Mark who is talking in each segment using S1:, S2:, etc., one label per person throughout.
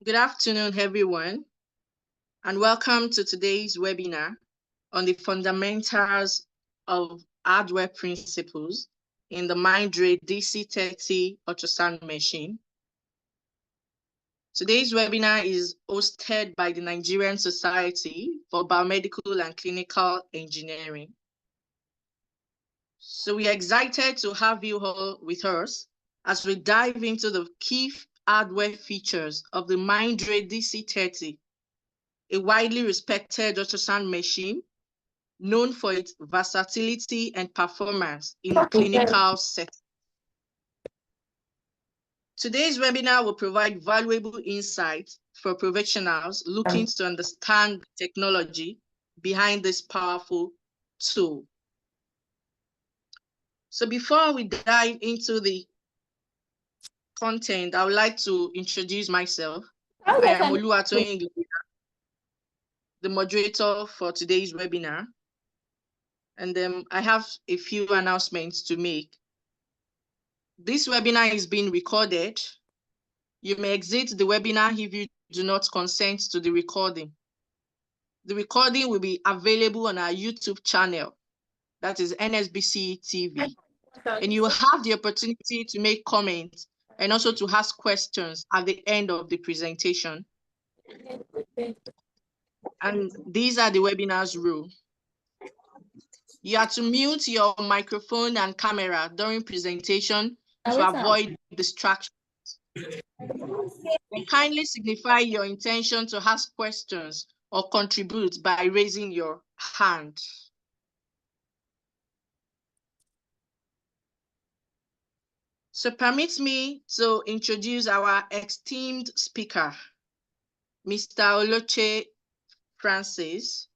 S1: Good afternoon, everyone, and welcome to today's webinar on the fundamentals of hardware principles in the Mindray DC30 ultrasound machine. Today's webinar is hosted by the Nigerian Society for Biomedical and Clinical Engineering. So we are excited to have you all with us as we dive into the key hardware features of the Mindray DC30, a widely respected ultrasound machine known for its versatility and performance in the clinical setting. Today's webinar will provide valuable insights for professionals looking to understand the technology behind this powerful tool. So before we dive into the content, I would like to introduce myself. I am Oluwatoyin, the moderator for today's webinar. And I have a few announcements to make. This webinar is being recorded. You may exit the webinar if you do not consent to the recording. The recording will be available on our YouTube channel, that is NSBC TV. And you will have the opportunity to make comments and also to ask questions at the end of the presentation. And these are the webinar's rules. You are to mute your microphone and camera during presentation to avoid distractions. And kindly signify your intention to ask questions or contribute by raising your hand. So permit me to introduce our esteemed speaker, Mr. Oloche Francis,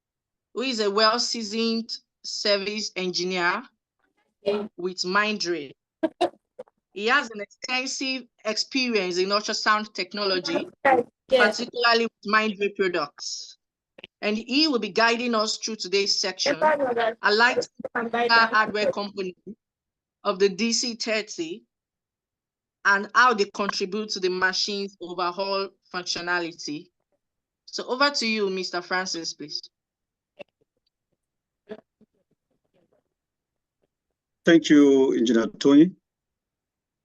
S1: who is a well-seasoned service engineer with Mindray. He has an extensive experience in ultrasound technology, particularly with Mindray products. And he will be guiding us through today's section. I'd like to thank our hardware company of the DC30 and how they contribute to the machine's overall functionality. So over to you, Mr. Francis, please.
S2: Thank you, Engineer Tony.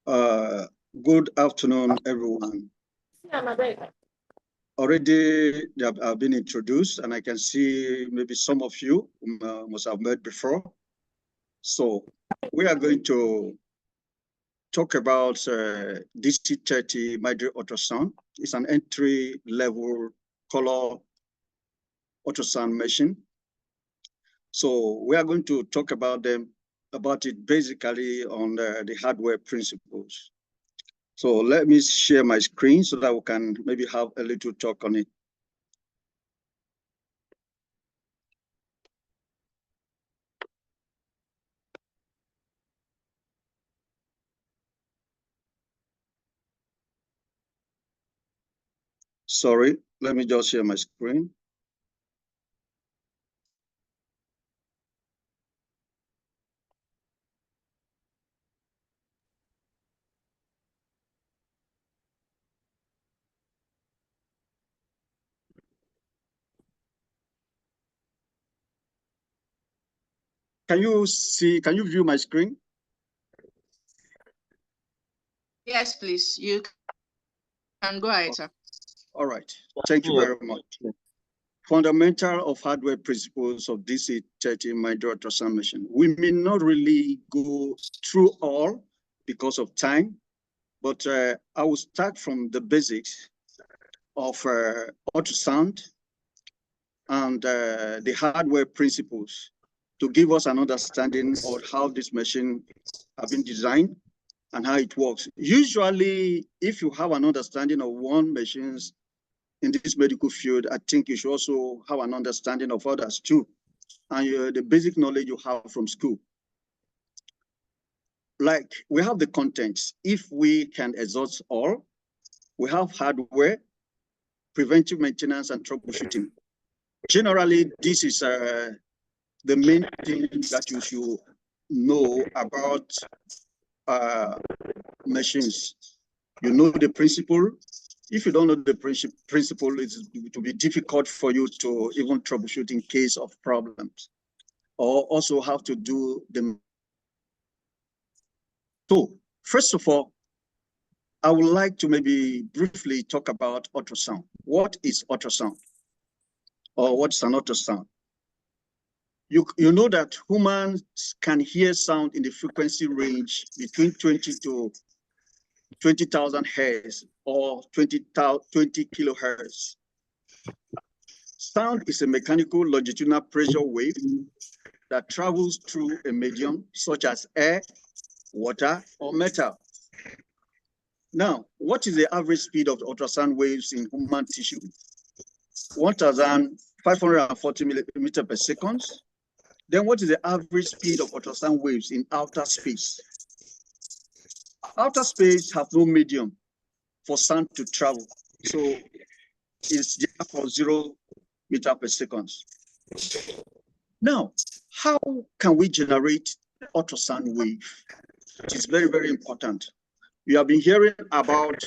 S2: Good afternoon, everyone. Already they have been introduced, and I can see maybe some of you must have met before. So we are going to talk about DC30 Mindray ultrasound. It's an entry-level color ultrasound machine. So we are going to talk about it basically on the hardware principles. So let me share my screen so that we can maybe have a little talk on it. Sorry, let me just share my screen. Can you view my screen?
S1: Yes, please. You can go ahead, sir.
S2: All right. Thank you very much. Fundamental of hardware principles of DC30 Mindray ultrasound machine. We may not really go through all because of time, but I will start from the basics of ultrasound and the hardware principles to give us an understanding of how this machine has been designed and how it works. Usually, if you have an understanding of one machines in this medical field, I think you should also have an understanding of others too, and the basic knowledge you have from school. Like we have the contents. If we can exhaust all, we have hardware, preventive maintenance, and troubleshooting. Generally, this is the main thing that you should know about machines. You know the principle, If you don't know the principle, it will be difficult for you to even troubleshoot in case of problems, or also have to do the. So first of all, I would like to maybe briefly talk about ultrasound. What is ultrasound? Or what's an ultrasound? You know that humans can hear sound in the frequency range between 20 to 20,000 hertz or 20 kilohertz. Sound is a mechanical longitudinal pressure wave that travels through a medium such as air, water, or metal. Now, what is the average speed of the ultrasound waves in human tissue? 1,540 millimeters per second. Then what is the average speed of ultrasound waves in outer space? Outer space have no medium for sound to travel. So it's just for 0 meters per second. Now, how can we generate ultrasound wave? It is very, very important. We have been hearing about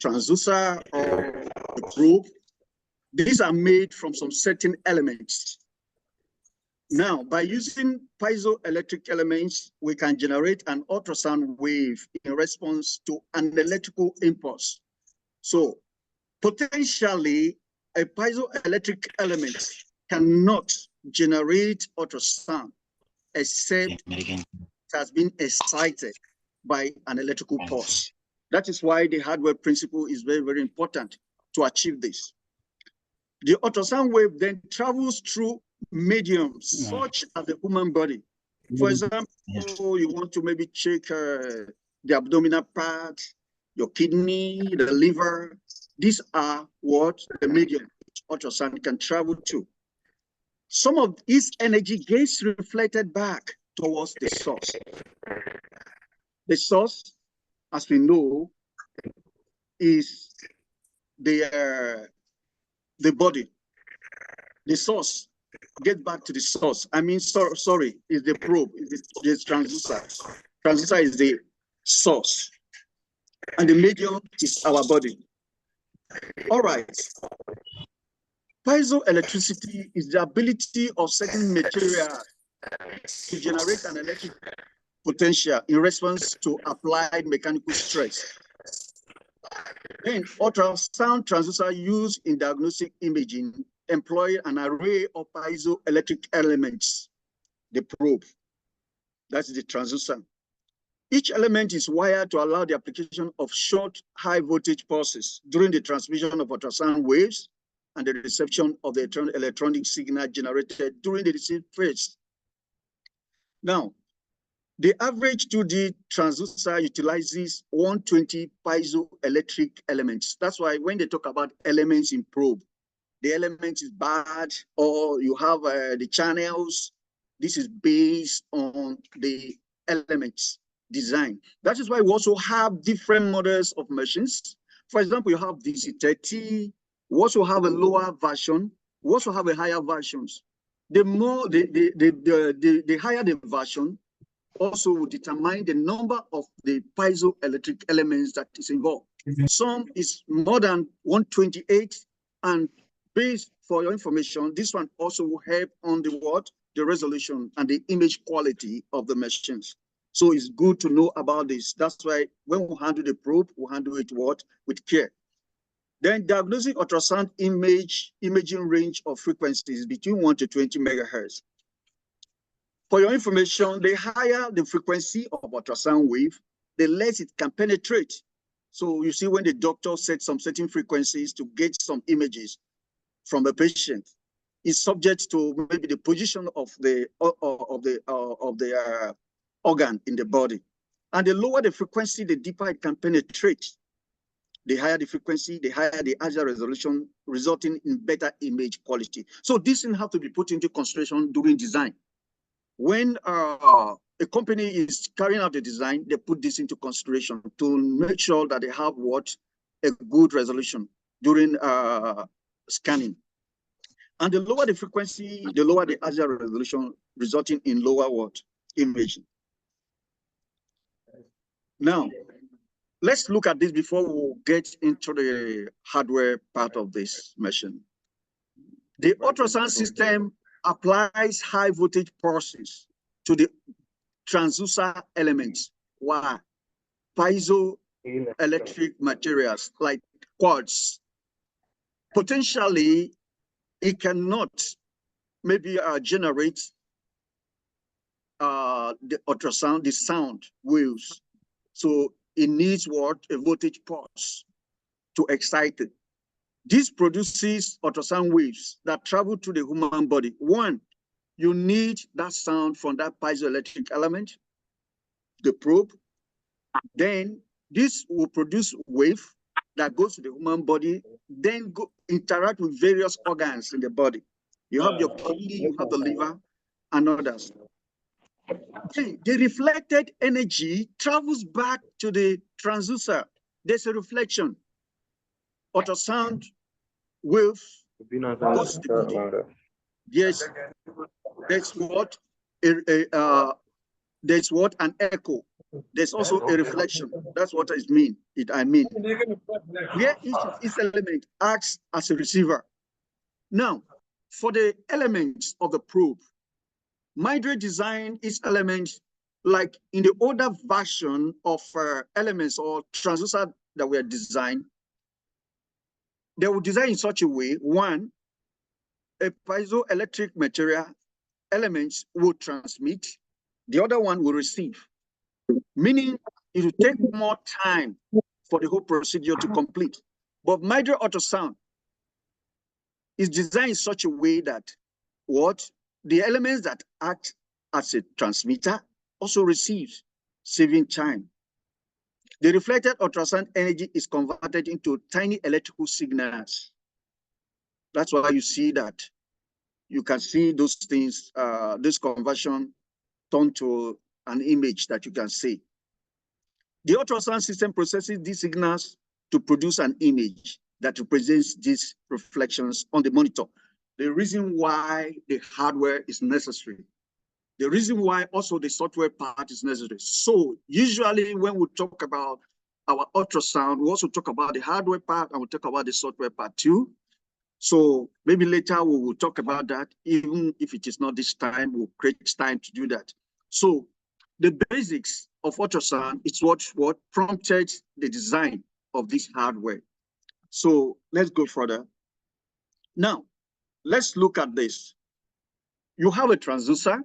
S2: transducer or the probe. These are made from some certain elements. Now, by using piezoelectric elements, we can generate an ultrasound wave in response to an electrical impulse. So potentially, a piezoelectric element cannot generate ultrasound except it has been excited by an electrical pulse. That is why the hardware principle is very, very important to achieve this. The ultrasound wave then travels through mediums such as the human body. For example, you want to maybe check the abdominal part, your kidney, the liver. These are what the medium ultrasound can travel to. Some of this energy gets reflected back towards the source. The source, as we know, is the body. The source, get back to the source. I mean, sorry, is the probe, is the transducer. Transducer is the source. And the medium is our body. All right. Piezoelectricity is the ability of certain material to generate an electric potential in response to applied mechanical stress. Then ultrasound transducer used in diagnostic imaging employ an array of piezoelectric elements. The probe, that's the transducer. Each element is wired to allow the application of short, high voltage pulses during the transmission of ultrasound waves and the reception of the electronic signal generated during the received phase. Now, the average 2D transducer utilizes 120 piezoelectric elements. That's why when they talk about elements in probe, the element is bad, or you have the channels. This is based on the elements design. That is why we also have different models of machines. For example, you have DC30. We also have a lower version. We also have a higher versions. The higher the version, also will determine the number of the piezoelectric elements that is involved. Some is more than 128, and based for your information, this one also will help on the resolution and the image quality of the machines. So it's good to know about this. That's why when we handle the probe, we handle it with care. Then diagnostic ultrasound imaging range of frequencies between 1 to 20 megahertz. For your information, the higher the frequency of ultrasound wave, the less it can penetrate. So you see when the doctor sets some certain frequencies to get some images from the patient, is subject to maybe the position of the organ in the body. And the lower the frequency, the deeper it can penetrate. The higher the frequency, the higher the axial resolution, resulting in better image quality. So this thing have to be put into consideration during design. When a company is carrying out the design, they put this into consideration to make sure that they have a good resolution during scanning. And the lower the frequency, the lower the axial resolution, resulting in lower imaging. Now, let's look at this before we get into the hardware part of this machine. The ultrasound system applies high voltage pulses to the transducer elements. Why? Piezoelectric materials like quartz. Potentially, it cannot maybe generate the ultrasound, the sound waves. So it needs what? A voltage pulse to excite it. This produces ultrasound waves that travel to the human body. One, you need that sound from that piezoelectric element, the probe. Then this will produce wave that goes to the human body, then interact with various organs in the body. You have your kidney, you have the liver, and others. Okay, the reflected energy travels back to the transducer. There's a reflection. Ultrasound wave goes to the body. Yes, that's what there's what an echo. There's also a reflection. That's what I mean. Where each element acts as a receiver. Now, for the elements of the probe, Mindray designed its elements like in the older version of elements or transducer that were designed. They were designed in such a way, one, a piezoelectric material elements will transmit, the other one will receive, meaning it will take more time for the whole procedure to complete. But Mindray ultrasound is designed in such a way that what the elements that act as a transmitter also receives, saving time. The reflected ultrasound energy is converted into tiny electrical signals. That's why you see that. You can see those things, this conversion turned to an image that you can see. The ultrasound system processes these signals to produce an image that represents these reflections on the monitor. The reason why the hardware is necessary. The reason why also the software part is necessary. So usually when we talk about our ultrasound, we also talk about the hardware part and we talk about the software part too. So maybe later we will talk about that. Even if it is not this time, we'll create time to do that. So the basics of ultrasound is what prompted the design of this hardware. So let's go further. Now, let's look at this. You have a transducer.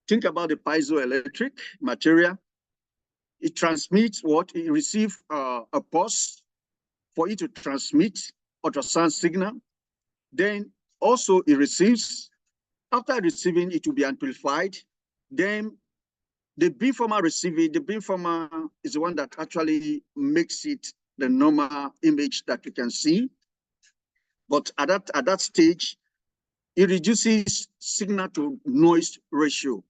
S2: Think about the piezoelectric material. It transmits what? It receives a pulse for it to transmit ultrasound signal. Then also it receives, after receiving, it will be amplified. Then the beamformer receiving, the beamformer is the one that actually makes it the normal image that you can see. But at that stage, it reduces signal to noise ratio.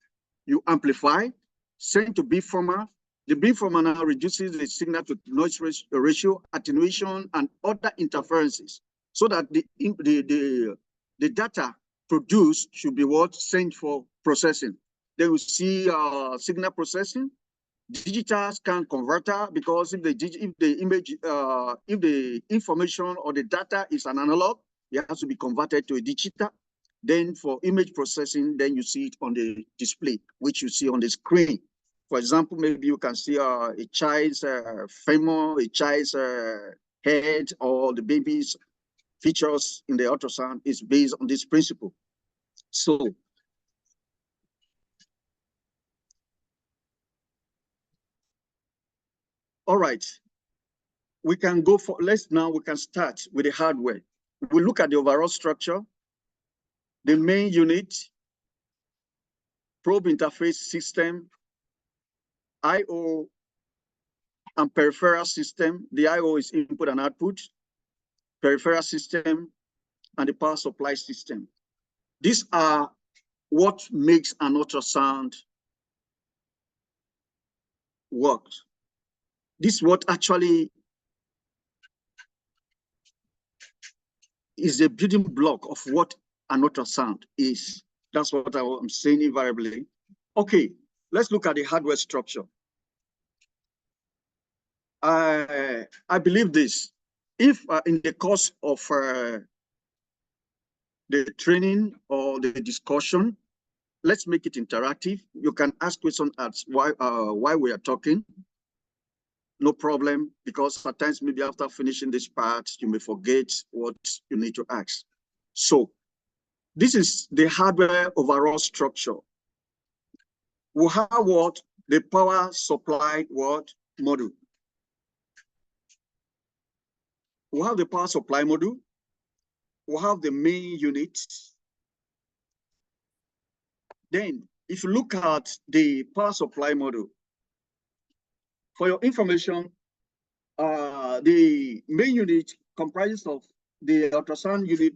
S2: You amplify, send to beamformer. The beamformer now reduces the signal to noise ratio, attenuation, and other interferences, so that the data produced should be what sent for processing. Then we see signal processing, digital scan converter, because if the information or the data is an analog, it has to be converted to a digital. Then for image processing, then you see it on the display, which you see on the screen. For example, maybe you can see a child's femur, a child's head, or the baby's features in the ultrasound is based on this principle. So, all right, we can go for, we can start with the hardware. We look at the overall structure, the main unit, probe interface system, I/O and peripheral system. The I/O is input and output, peripheral system, and the power supply system. These are what makes an ultrasound work. This is what actually is the building block of what an ultrasound is. That's what I'm saying invariably. Okay, let's look at the hardware structure. I believe this. If in the course of the training or the discussion, let's make it interactive. You can ask questions as why we are talking. No problem, because at times maybe after finishing this part, you may forget what you need to ask. So this is the hardware overall structure. We have what? The power supply what? Module. We have the power supply module. We have the main unit. Then, if you look at the power supply module, for your information, the main unit comprises of the ultrasound unit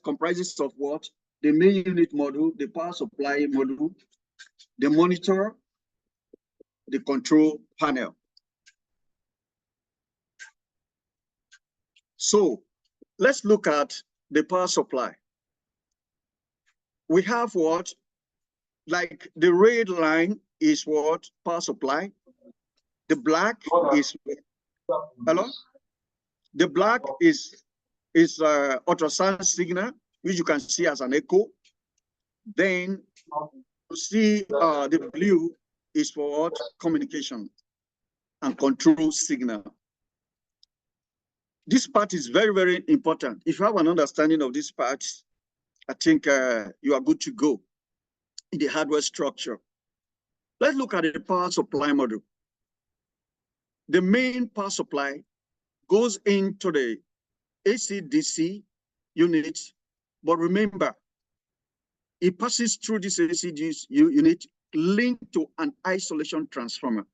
S2: comprises of what? The main unit module, the power supply module, the monitor, the control panel. So let's look at the power supply. We have what? Like the red line is what? Power supply. The black is, hello? The black is ultrasound signal, which you can see as an echo. Then you see the blue is for what? Communication and control signal. This part is very, very important. If you have an understanding of this part, I think you are good to go in the hardware structure. Let's look at the power supply module. The main power supply goes into the AC/DC unit, but remember, it passes through this AC/DC unit linked to an isolation transformer.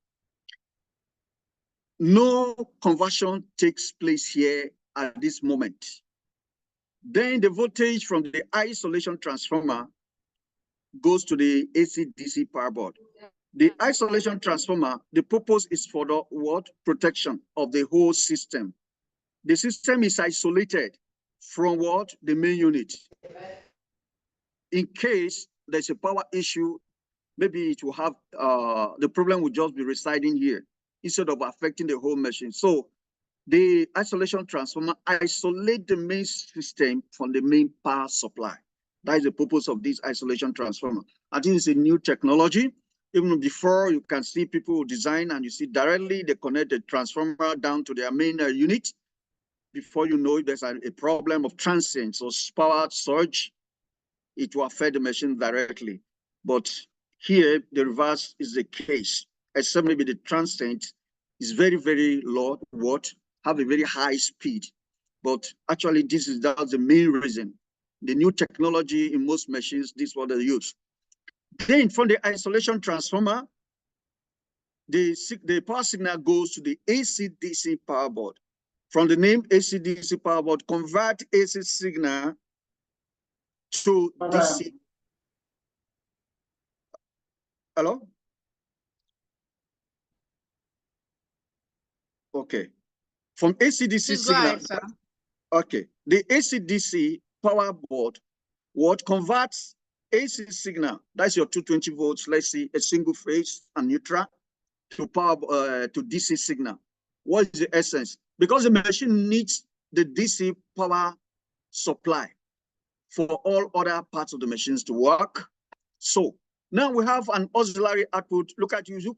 S2: No conversion takes place here at this moment. Then the voltage from the isolation transformer goes to the AC/DC power board. The isolation transformer, the purpose is for the what? Protection of the whole system. The system is isolated from what? The main unit. In case there's a power issue, maybe it will have, the problem will just be residing here instead of affecting the whole machine. So the isolation transformer isolate the main system from the main power supply. That is the purpose of this isolation transformer. I think it's a new technology. Even before, you can see people design and you see directly they connect the transformer down to their main unit. Before you know it, there's a problem of transient or power surge. It will affect the machine directly. But here, the reverse is the case, except maybe the transient is very, very low watt, have a very high speed. But actually, that's the main reason. The new technology in most machines, this is what they use. Then from the isolation transformer, the power signal goes to the AC/DC power board. From the name AC/DC power board, convert AC signal to DC. Hello? Okay. From AC/DC signal.
S1: Ahead, sir.
S2: Okay. The AC/DC power board what converts AC signal, that's your 220 volts, let's see, a single phase and neutral, to power to DC signal. What is the essence? Because the machine needs the DC power supply for all other parts of the machines to work. So now we have an auxiliary output. Look at you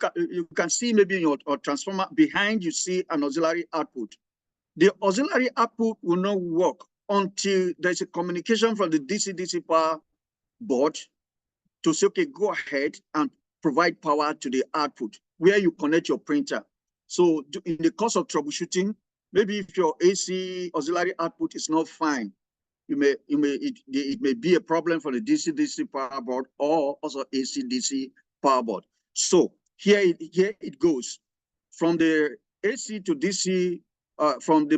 S2: can see maybe in your transformer behind you see an auxiliary output. The auxiliary output will not work until there's a communication from the DC/DC power board to say, okay, go ahead and provide power to the output where you connect your printer. So in the course of troubleshooting, maybe if your AC auxiliary output is not fine, it may be a problem for the DC/DC power board or also AC/DC power board. So here it goes from the AC to DC, from the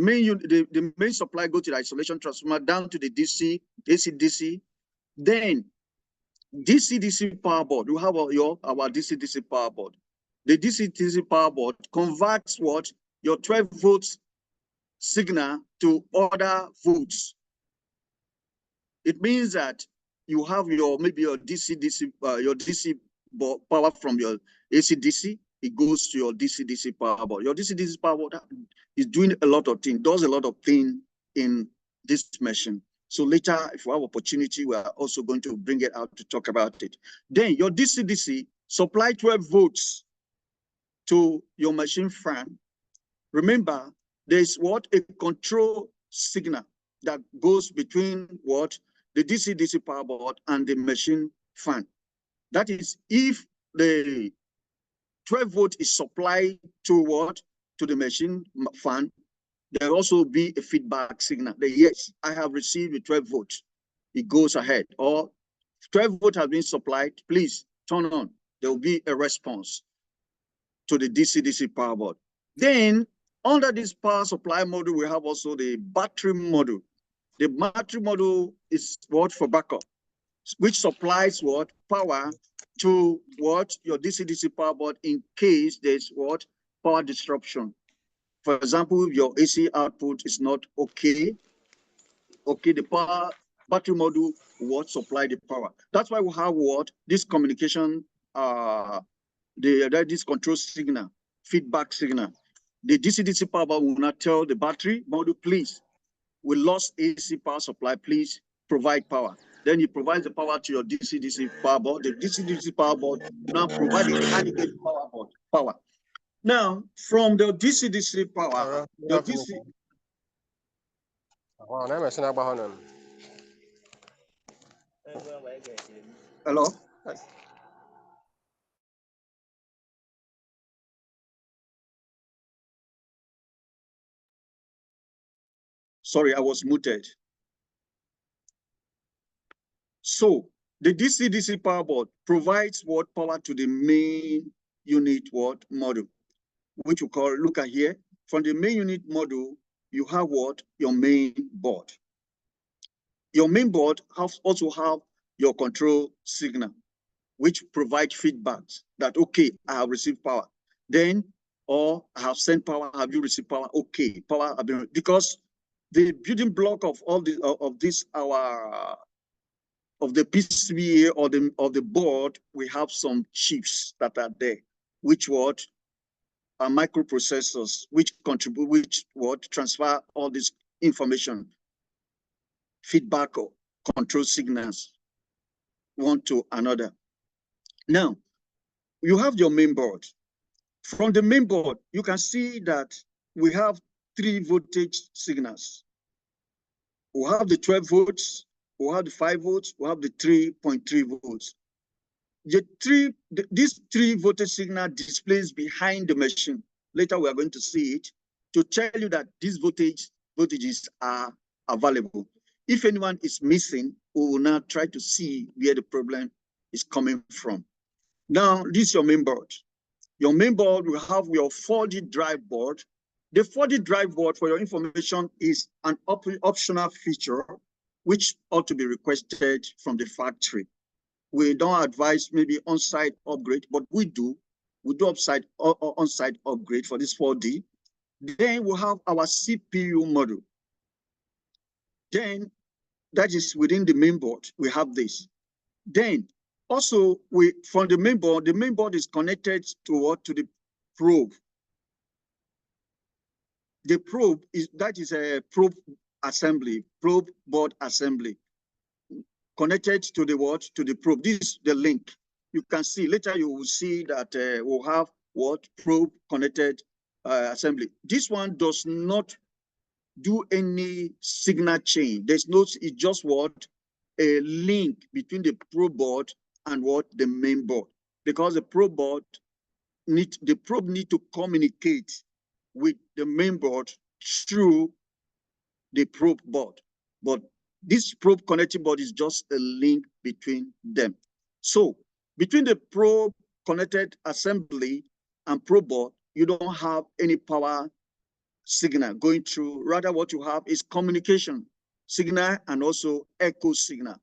S2: main supply go to the isolation transformer down to the DC, AC/DC. Then DC/DC power board, we have our DC/DC power board. The DC/DC power board converts what? Your 12 volts signal to other volts. It means that you have maybe your DC power from your AC/DC, it goes to your DC-DC power board. Your DC-DC power board is doing a lot of things, does a lot of things in this machine. So later, if we have opportunity, we are also going to bring it out to talk about it. Then your DC-DC supply 12 volts to your machine fan. Remember, there's what a control signal that goes between what the DC-DC power board and the machine fan. That is, if the 12 volt is supplied to what? To the machine fan, there will also be a feedback signal that yes, I have received a 12 volt. It goes ahead. Or 12 volt has been supplied, please turn on. There will be a response to the DC-DC power board. Then under this power supply module, we have also the battery module. The battery module is what for backup, which supplies what power to what your DC-DC power board in case there's what power disruption. For example, if your AC output is not okay, the power battery module will supply the power. That's why we have what this communication, this control signal, feedback signal. The DC-DC power board will not tell the battery module, please, we lost AC power supply, please provide power. Then you provide the power to your DC-DC power board. The DC-DC power board now provide the adequate power. Now, from the DC-DC power, the DC... Hello? Sorry, I was muted. So the DC-DC power board provides what power to the main unit what module, which we call, look at here, from the main unit module, you have what? Your main board. Your main board also have your control signal, which provide feedback that, okay, I have received power. Then, or I have sent power, have you received power? Okay, power have been, because the building block of all the of the PCBA or the board, we have some chips that are there, which what are microprocessors, which contribute, which what transfer all this information, feedback or control signals, one to another. Now, you have your main board. From the main board, you can see that we have 3 voltage signals. We have the 12 volts, we have the 5 volts, we have the 3.3 volts. These 3 voltage signal displays behind the machine. Later we are going to see it to tell you that these voltages are available. If anyone is missing, we will now try to see where the problem is coming from. Now, this is your main board. Your main board will have your 4D drive board. The 4D drive board, for your information, is an optional feature which ought to be requested from the factory. We don't advise maybe on-site upgrade, but we do on-site upgrade for this 4D. Then we have our CPU module. Then that is within the main board, we have this. Then also from the main board is connected to what? To the probe. The probe is a probe assembly, probe board assembly, connected to the what? To the probe. This is the link. You can see later. You will see that we'll have what? Probe connected assembly. This one does not do any signal chain. There's no. It's just what? A link between the probe board and what? The main board, because the probe board need to communicate with the main board through the probe board. But this probe connecting board is just a link between them. So between the probe connected assembly and probe board, you don't have any power signal going through. Rather, what you have is communication signal and also echo signal.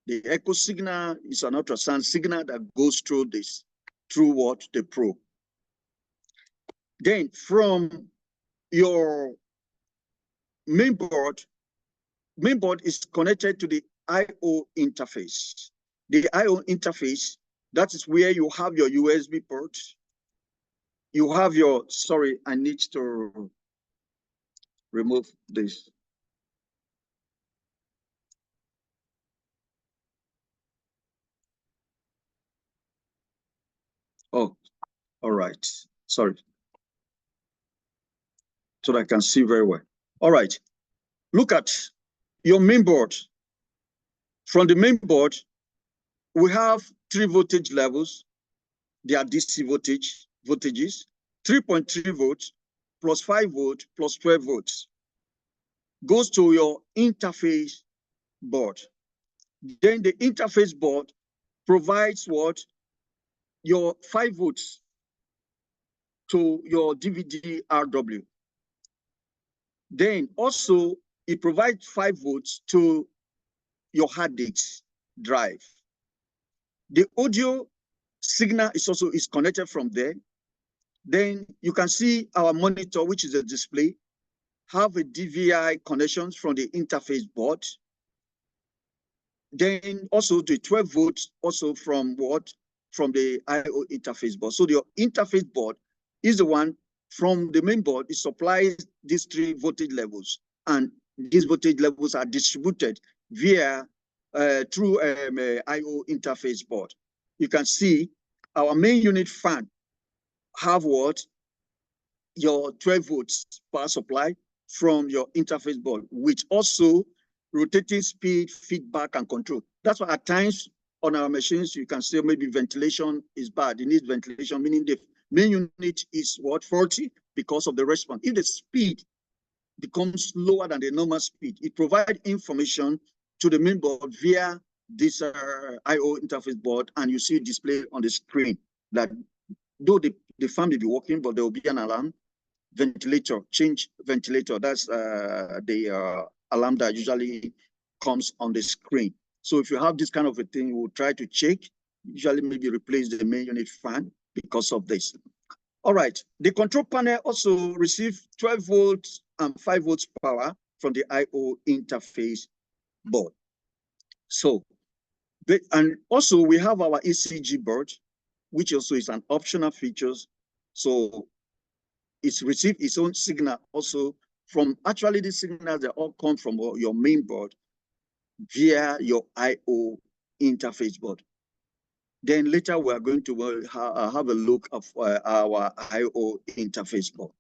S2: The echo signal is an ultrasound signal that goes through this, through what? The probe. Then from your main board is connected to the I/O interface. The I/O interface, that is where you have your USB port, you have your, sorry, I need to remove this. Oh, all right. Sorry. So that I can see very well. All right. Look at your main board. From the main board, we have 3 voltage levels. They are DC voltages, 3.3 volts plus 5 volts plus 12 volts. Goes to your interface board. Then the interface board provides what? Your 5 volts to your DVD RW. Then also it provides 5 volts to your hard disk drive. The audio signal is connected from there. Then you can see our monitor, which is a display, have a DVI connections from the interface board. Then also the 12 volts also from what? From the I/O interface board. So the interface board is the one from the main board. It supplies these 3 voltage levels, and these voltage levels are distributed via through I/O interface board. You can see our main unit fan have what? Your 12 volts power supply from your interface board, which also rotating speed, feedback, and control. That's why at times on our machines, you can say maybe ventilation is bad. It needs ventilation, meaning the main unit is what? 40 because of the response. If the speed becomes lower than the normal speed, it provides information to the main board via this I/O interface board, and you see it displayed on the screen that though the fan may be working, but there will be an alarm. Ventilator, change ventilator. That's the alarm that usually comes on the screen. So if you have this kind of a thing, we'll try to check, usually maybe replace the main unit fan because of this. All right, the control panel also receives 12 volts and 5 volts power from the I/O interface board. So, and also we have our ECG board, which also is an optional features. So it's received its own signal also from, actually the signals that all come from your main board via your I/O interface board. Then later we are going to have a look of our I/O interface board.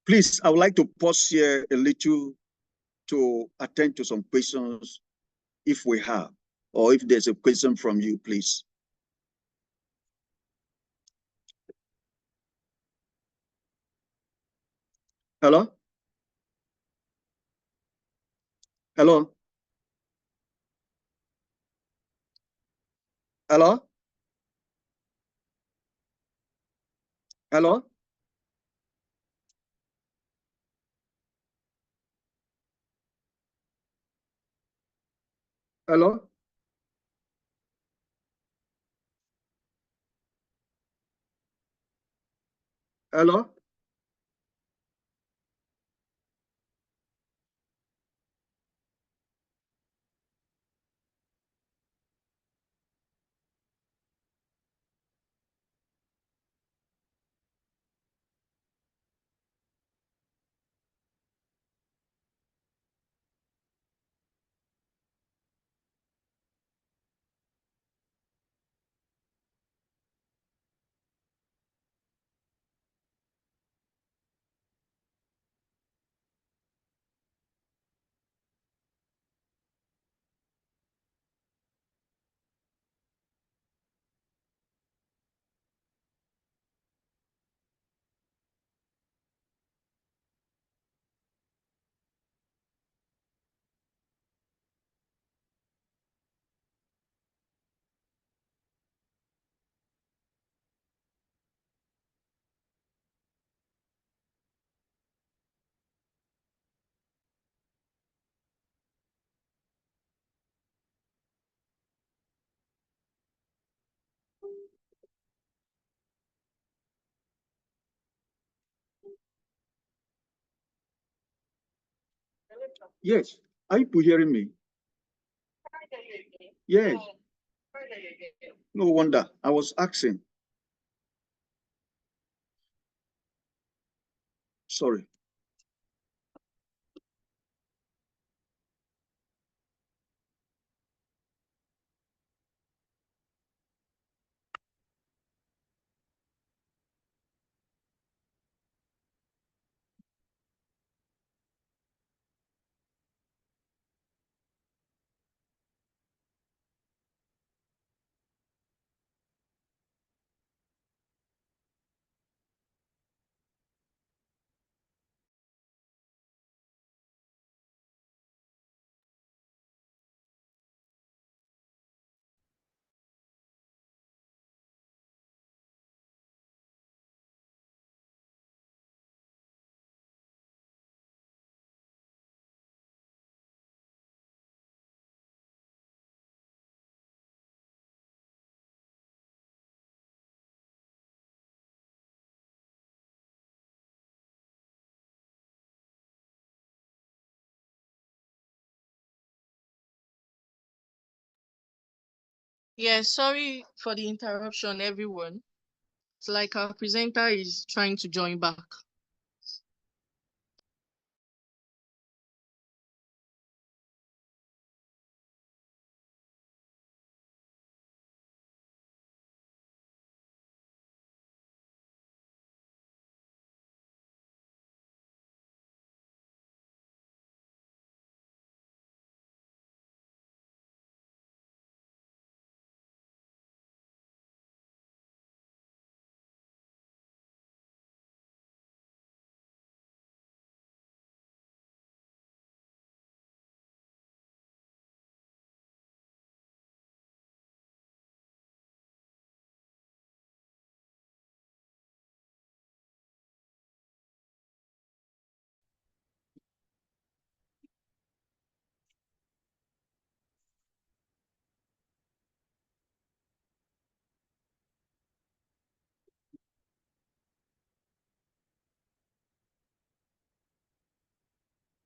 S2: Please, I would like to pause here a little to attend to some questions if we have, or if there's a question from you, please. Hello? Hello? Hello? Hello? Hello? Hello? Yes. Are you hearing me? Yes. No wonder. I was asking. Sorry.
S1: Yeah, sorry for the interruption, everyone. It's like our presenter is trying to join back.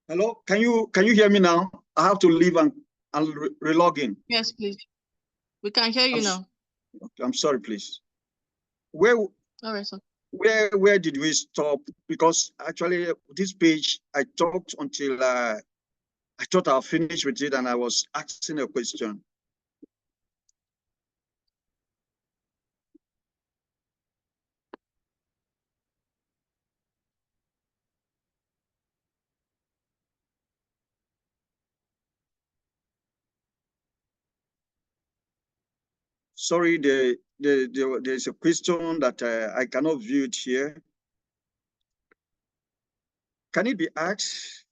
S2: Hello, can you hear me now? I have to leave and re-log in.
S1: Yes, please. We can hear you now.
S2: I'm sorry, please. Where
S1: All right, sir.
S2: where did we stop? Because actually this page I talked until I thought I'll finish with it and I was asking a question. Sorry, there's a question that I cannot view it here. Can it be asked?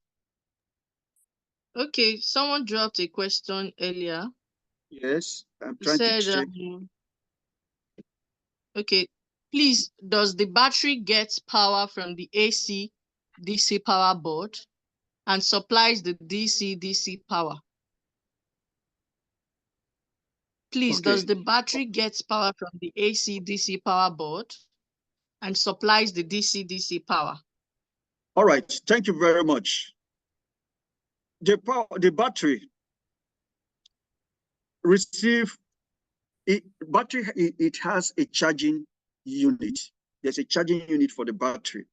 S1: Okay, someone dropped a question earlier.
S2: Yes, I'm
S1: He
S2: trying to
S1: said,
S2: check.
S1: okay, please, does the battery get power from the AC DC power board and supplies the DC power? Please,
S2: Okay.
S1: does the battery get power from the AC DC power board and supplies the DC power?
S2: All right, thank you very much. The battery it has a charging unit. There's a charging unit for the battery.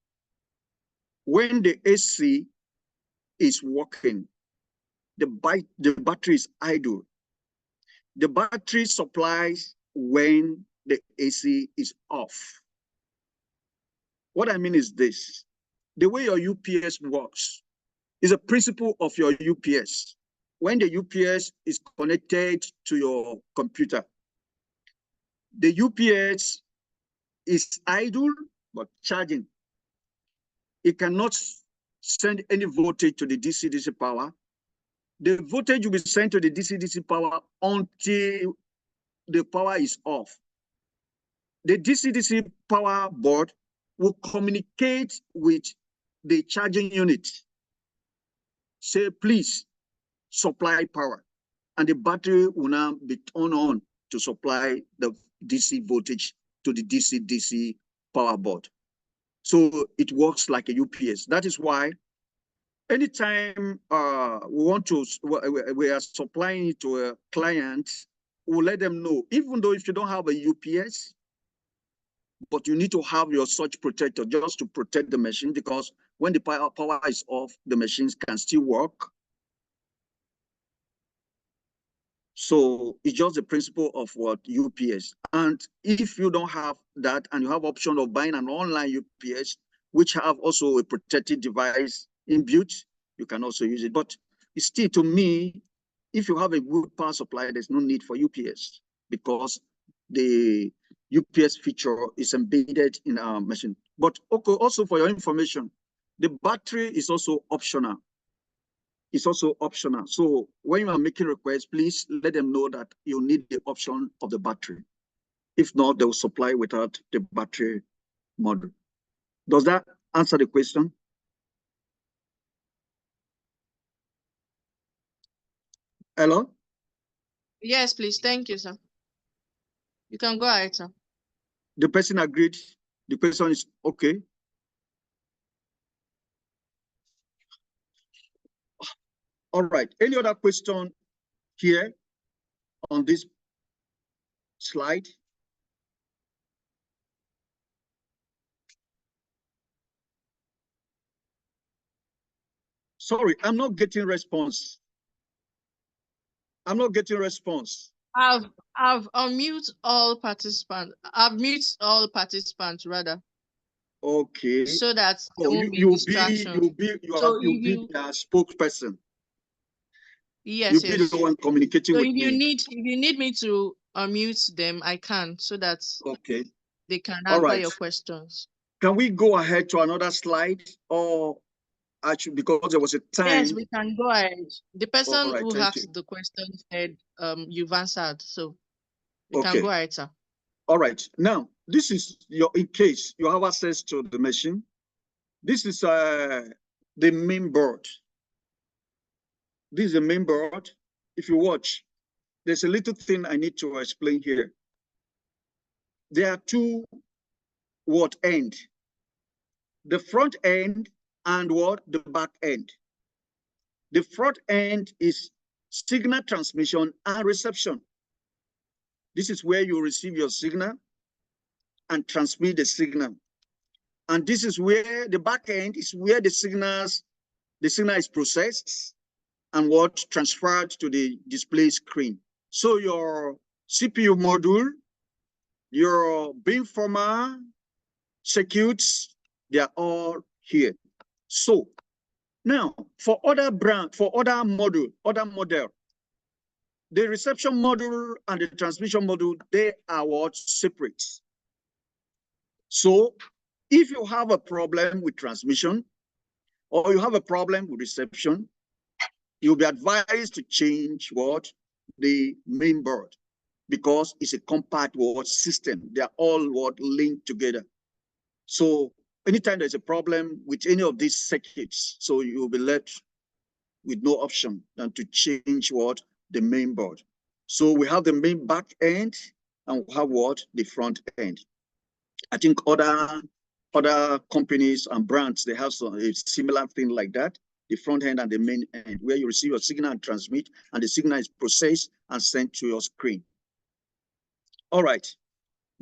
S2: When the AC is working, the battery is idle. The battery supplies when the AC is off. What I mean is this: the way your UPS works is a principle of your UPS. When the UPS is connected to your computer, the UPS is idle but charging. It cannot send any voltage to the DC-DC power. The voltage will be sent to the DC-DC power until the power is off. The DC-DC power board will communicate with the charging unit. Say, please supply power. And the battery will now be turned on to supply the DC voltage to the DC-DC power board. So it works like a UPS. That is why anytime we are supplying it to a client, we'll let them know, even though if you don't have a UPS, but you need to have your surge protector just to protect the machine, because when the power is off, the machines can still work. So it's just the principle of what UPS. And if you don't have that and you have option of buying an online UPS, which have also a protected device inbuilt, you can also use it. But still, to me, if you have a good power supply, there's no need for UPS because the UPS feature is embedded in our machine. But okay, also for your information, the battery is also optional. It's also optional. So when you are making requests, please let them know that you need the option of the battery. If not, they will supply without the battery model. Does that answer the question? Hello?
S1: Yes, please. Thank you, sir. You can go ahead, sir.
S2: The person agreed. The question is okay. All right. Any other question here on this slide? Sorry, I'm not getting response. I'm not getting response.
S1: I've unmute all participants. I've mute all participants rather.
S2: Okay.
S1: So that
S2: you'll be the spokesperson.
S1: Yes,
S2: you'll be the one communicating with me.
S1: If you need me to unmute them, I can, so that they can answer your questions.
S2: Can we go ahead to another slide, or actually, because there was a time?
S1: Yes, we can go ahead. The person who asked the question said you've answered, so we can go ahead, sir.
S2: All right. Now, this is in case you have access to the machine. This is the main board. This is the main board. If you watch, there's a little thing I need to explain here. There are two end. The front end and the back end. The front end is signal transmission and reception. This is where you receive your signal and transmit the signal. And this is where the back end is, where the signal is processed and transferred to the display screen. So your CPU module, your beamformer, circuits, they are all here. So now for other model, the reception module and the transmission module, they are separate. So if you have a problem with transmission or you have a problem with reception, you'll be advised to change the main board, because it's a compact system. They are all linked together. So anytime there's a problem with any of these circuits, so you'll be left with no option than to change the main board. So we have the main back end and we have the front end. I think other companies and brands, they have a similar thing like that. The front end and the main end, where you receive a signal and transmit, and the signal is processed and sent to your screen. All right.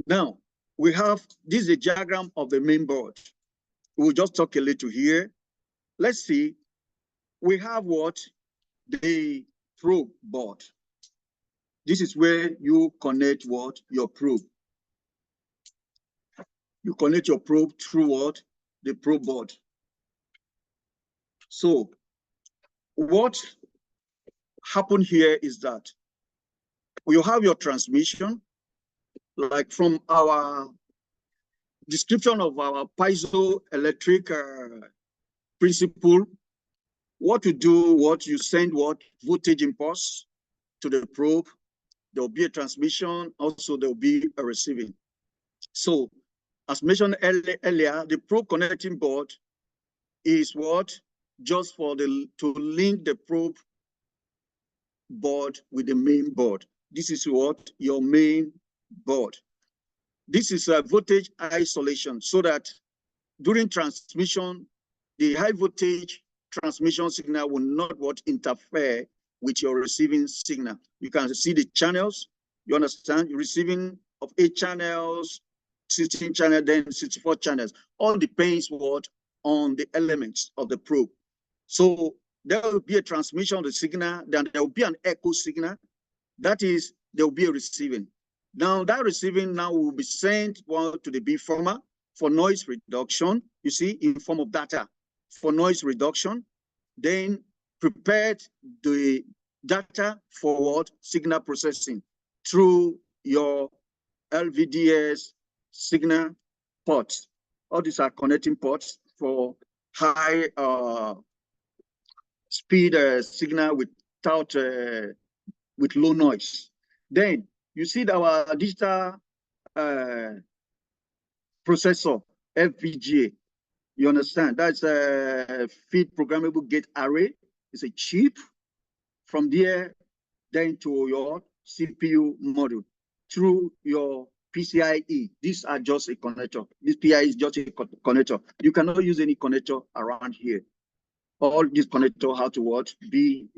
S2: Now, we have, this is a diagram of the main board. We'll just talk a little here. Let's see. We have the probe board. This is where you connect your probe. You connect your probe through the probe board. So what happened here is that you have your transmission, like from our description of our piezoelectric principle. What you do, you send voltage impulse to the probe. There will be a transmission, also there will be a receiving. So as mentioned earlier, the probe connecting board is just to link the probe board with the main board. This is your main board. This is a voltage isolation, so that during transmission, the high voltage transmission signal will not interfere with your receiving signal. You can see the channels. You understand? You're receiving of 8 channels, 16 channels, then 64 channels. All depends on the elements of the probe. So there will be a transmission of the signal, then there will be an echo signal. That is, there will be a receiving. Now that receiving now will be sent to the beamformer for noise reduction, you see, in form of data for noise reduction, then prepared the data for what? Signal processing through your LVDS signal ports. All these are connecting ports for high speed signal without with low noise. Then you see that our digital processor, FPGA, you understand? That's a feed programmable gate array. It's a chip. From there, then to your CPU module through your PCIe. These are just a connector. This PI is just a connector. You cannot use any connector around here. All these connectors have to be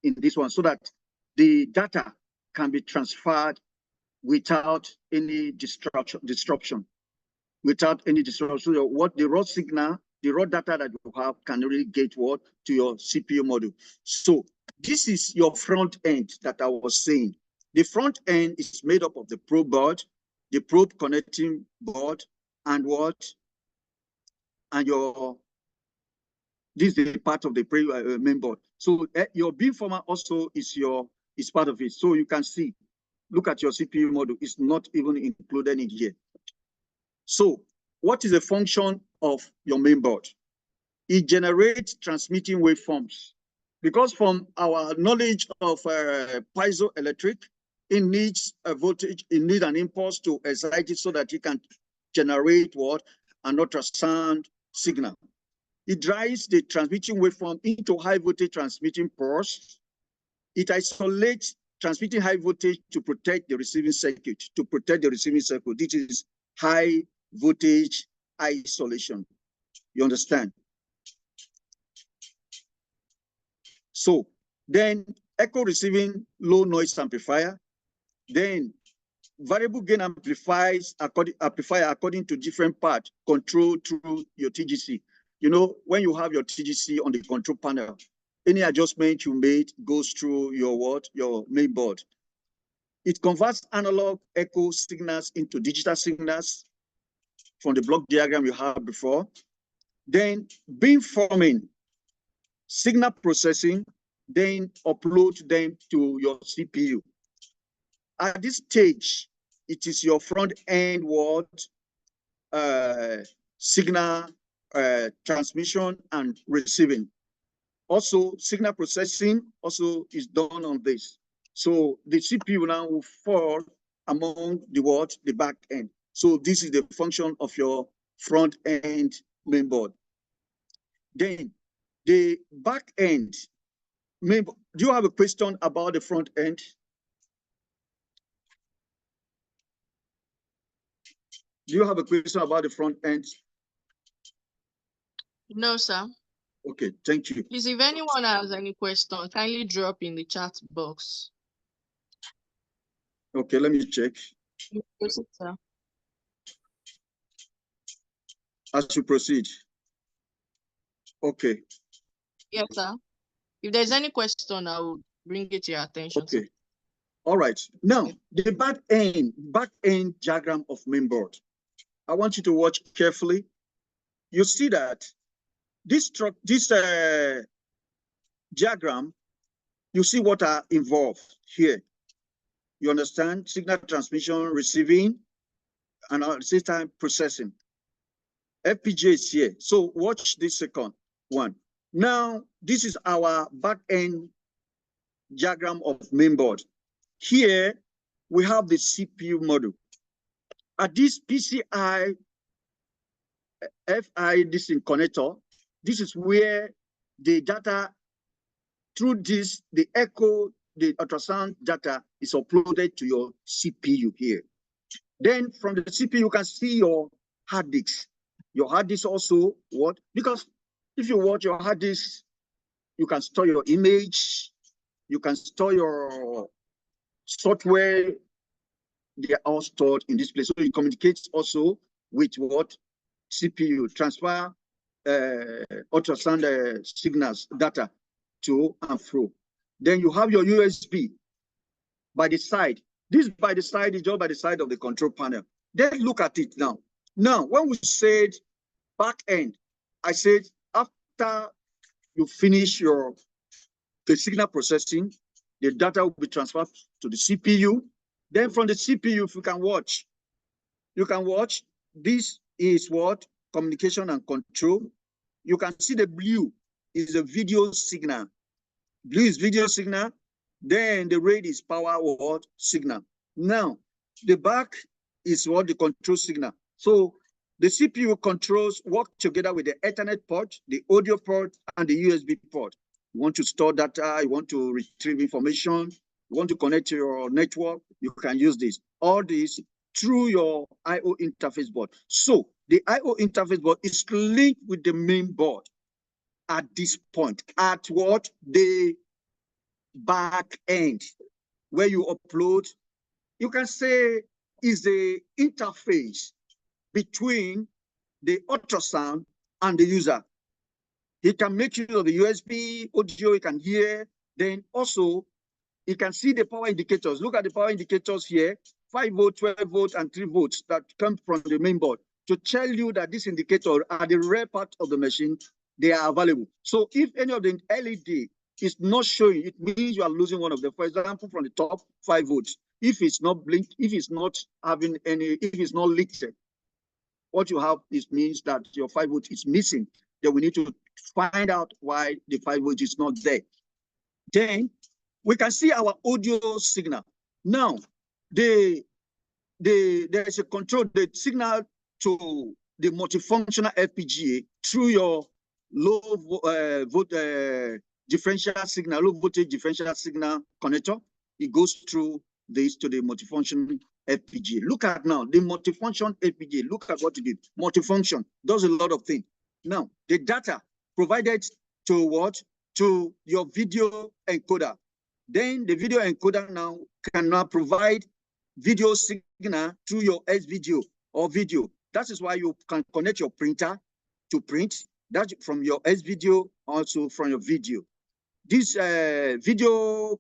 S2: in this one, so that the data can be transferred without any disruption. Without any disruption. So what the raw signal, the raw data that you have can really get to your CPU module. So this is your front end that I was saying. The front end is made up of the probe board, the probe connecting board, and this is the part of the main board. So your beamformer also is part of it. So you can see, look at your CPU module, it's not even included in here. So what is the function of your main board? It generates transmitting waveforms. Because from our knowledge of piezoelectric, it needs a voltage, it needs an impulse to excite it so that it can generate an ultrasound signal. It drives the transmitting waveform into high voltage transmitting pulse. It isolates transmitting high voltage to protect the receiving circuit. This is high voltage isolation. You understand? So then echo receiving low noise amplifier, then variable gain amplifier according to different part controlled through your TGC. You know, when you have your TGC on the control panel, any adjustment you made goes through your main board. It converts analog echo signals into digital signals from the block diagram you had before. Then beamforming, signal processing, then upload them to your CPU. At this stage, it is your front end signal transmission and receiving. Also, signal processing also is done on this. So the CPU now will fall among the back end. So this is the function of your front end main board. Then the back end main. Do you have a question about the front end? Do you have a question about the front end?
S1: No, sir.
S2: Okay, thank you.
S1: Please, if anyone has any question, kindly drop in the chat box.
S2: Okay, let me check.
S1: Yes, sir.
S2: As you proceed. Okay.
S1: Yes, sir. If there's any question, I will bring it to your attention.
S2: Okay.
S1: Sir.
S2: All right. Now, the back end diagram of main board. I want you to watch carefully. You see that this diagram, you see what are involved here. You understand? Signal transmission, receiving, and at the same time processing. FPGA is here. So watch this second one. Now, this is our back end diagram of main board. Here, we have the CPU module. At this PCI FI connector, this is where the data, through this, the echo, the ultrasound data is uploaded to your CPU here. Then from the CPU, you can see your hard disk. Your hard disk also, because if you watch your hard disk, you can store your image, you can store your software, they are all stored in this place. So it communicates also with CPU, transfer ultrasound signals data to and fro. Then you have your USB by the side. This by the side is just by the side of the control panel. Then look at it now. Now, when we said back end, I said after you finish the signal processing, the data will be transferred to the CPU. Then from the CPU, if you can watch, this is what? Communication and control. You can see the blue is a video signal. Blue is video signal. Then the red is power what? Signal. Now, the back is what? The control signal. So the CPU controls work together with the Ethernet port, the audio port, and the USB port. You want to store data, you want to retrieve information, you want to connect to your network, you can use this. All this through your I/O interface board. So the I/O interface board is linked with the main board at this point. At what? The back end, where you upload, you can say is the interface between the ultrasound and the user. He can make use of the USB audio, he can hear, then also he can see the power indicators. Look at the power indicators here, 5 volt, 12 volt, and 3 volts that come from the main board to tell you that this indicator are the rare part of the machine, they are available. So if any of the LED is not showing, it means you are losing one of them. For example, from the top, 5 volts. If it's not blinked, if it's not having any, if it's not lit, what you have is means that your 5 volt is missing. Then we need to find out why the 5 volt is not there. Then we can see our audio signal. Now, there's a control, the signal to the multifunctional FPGA through your low voltage differential signal connector. It goes through this to the multifunction FPGA. Look at now the multifunction FPGA. Look at what it did. Multifunction does a lot of things. Now the data provided to what? To your video encoder. Then the video encoder now can now provide video signal through your S-video or video. That is why you can connect your printer to print. That from your S-video, also from your video. This video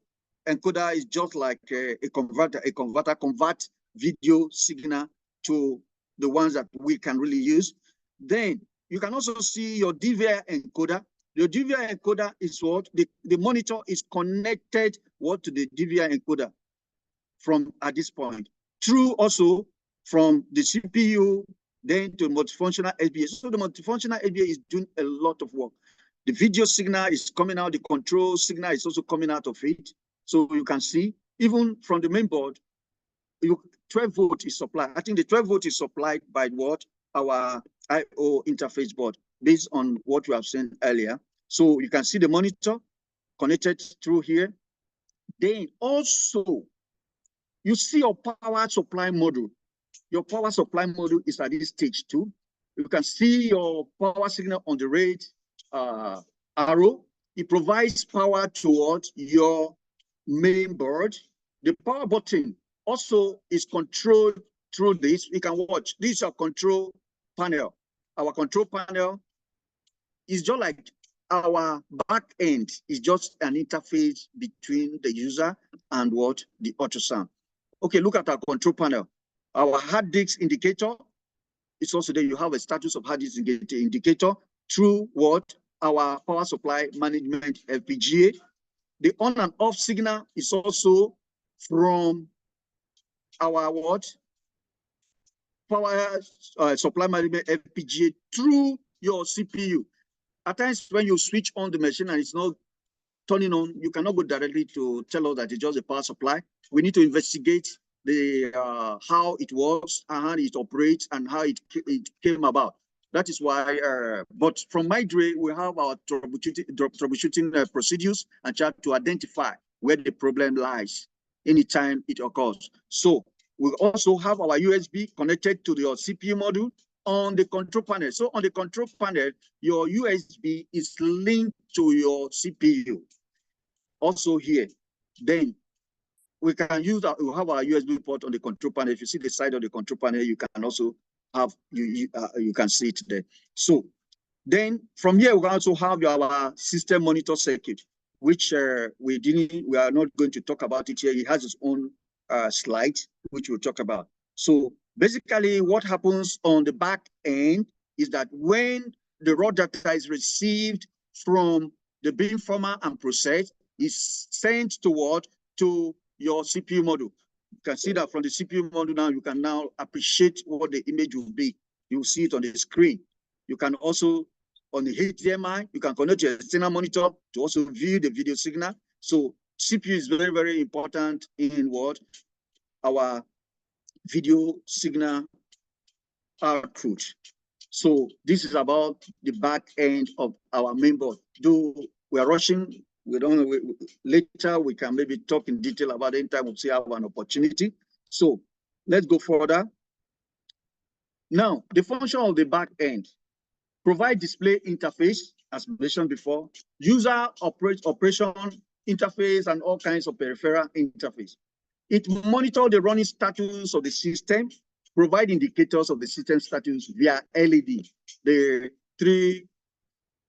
S2: encoder is just like a converter. A converter converts video signal to the ones that we can really use. Then you can also see your DVR encoder. The DVR encoder is what? The monitor is connected what to the DVR encoder from at this point. Through also from the CPU, then to multifunctional FPGA. So the multifunctional FPGA is doing a lot of work. The video signal is coming out, the control signal is also coming out of it. So you can see, even from the main board, 12 volt is supplied. I think the 12 volt is supplied by what? Our I/O interface board, based on what we have seen earlier. So you can see the monitor connected through here. Then also, you see your power supply module. Your power supply module is at this stage too. You can see your power signal on the red arrow. It provides power towards your main board. The power button also is controlled through this. We can watch. This is our control panel. Our control panel is just like our back end is just an interface between the user and what? The ultrasound. Okay, look at our control panel. Our hard disk indicator is also there. You have a status of hard disk indicator through what? Our power supply management FPGA. The on and off signal is also from our what? Power supply management FPGA through your CPU. At times when you switch on the machine and it's not turning on, you cannot go directly to tell us that it's just a power supply. We need to investigate the how it works and how it operates and how it came about. That is why, but from MyDre, we have our troubleshooting procedures and try to identify where the problem lies anytime it occurs. So we also have our USB connected to your CPU module on the control panel. So on the control panel, your USB is linked to your CPU. Also here, then we can use that. We have our USB port on the control panel. If you see the side of the control panel, you can also have you can see it there. So Then from here, we also have our system monitor circuit, which we are not going to talk about it here. It has its own slide, which we'll talk about. So basically what happens on the back end is that when the raw data is received from the beamformer and processed, is sent to your CPU module. You can see that from the CPU module now, you can now appreciate what the image will be. You'll see it on the screen. You can also, on the HDMI, you can connect your external monitor to also view the video signal. So CPU is very, very important in what? Our video signal output. So this is about the back end of our main board. Though we are rushing, we don't know, later we can maybe talk in detail about it anytime we see have an opportunity. So let's go further. Now, the function of the back end: provide display interface, as mentioned before, user operation interface, and all kinds of peripheral interface. It monitors the running status of the system, provide indicators of the system status via LED, the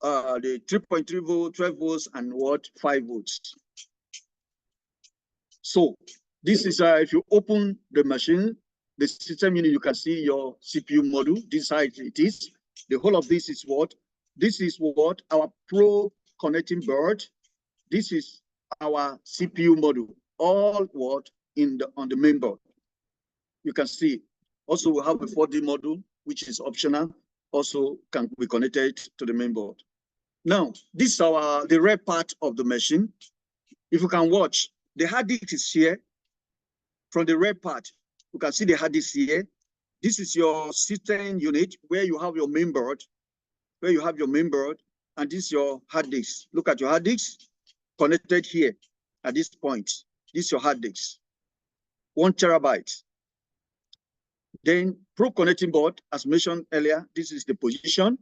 S2: 3.3 volt, 12 volts, and 5 volts. So this is if you open the machine, the system unit, you can see your CPU module. This is how it is. The whole of this is what? This is what our probe connecting board. This is our CPU module. All what on the main board. You can see. Also, we have a 4D module, which is optional. Also can be connected to the main board. Now, this is the red part of the machine. If you can watch, the hard disk is here. From the red part, you can see the hard disk here. This is your system unit where you have your main board, and this is your hard disk. Look at your hard disk connected here at this point. This is your hard disk, 1 terabyte. Then probe connecting board, as mentioned earlier, this is the position.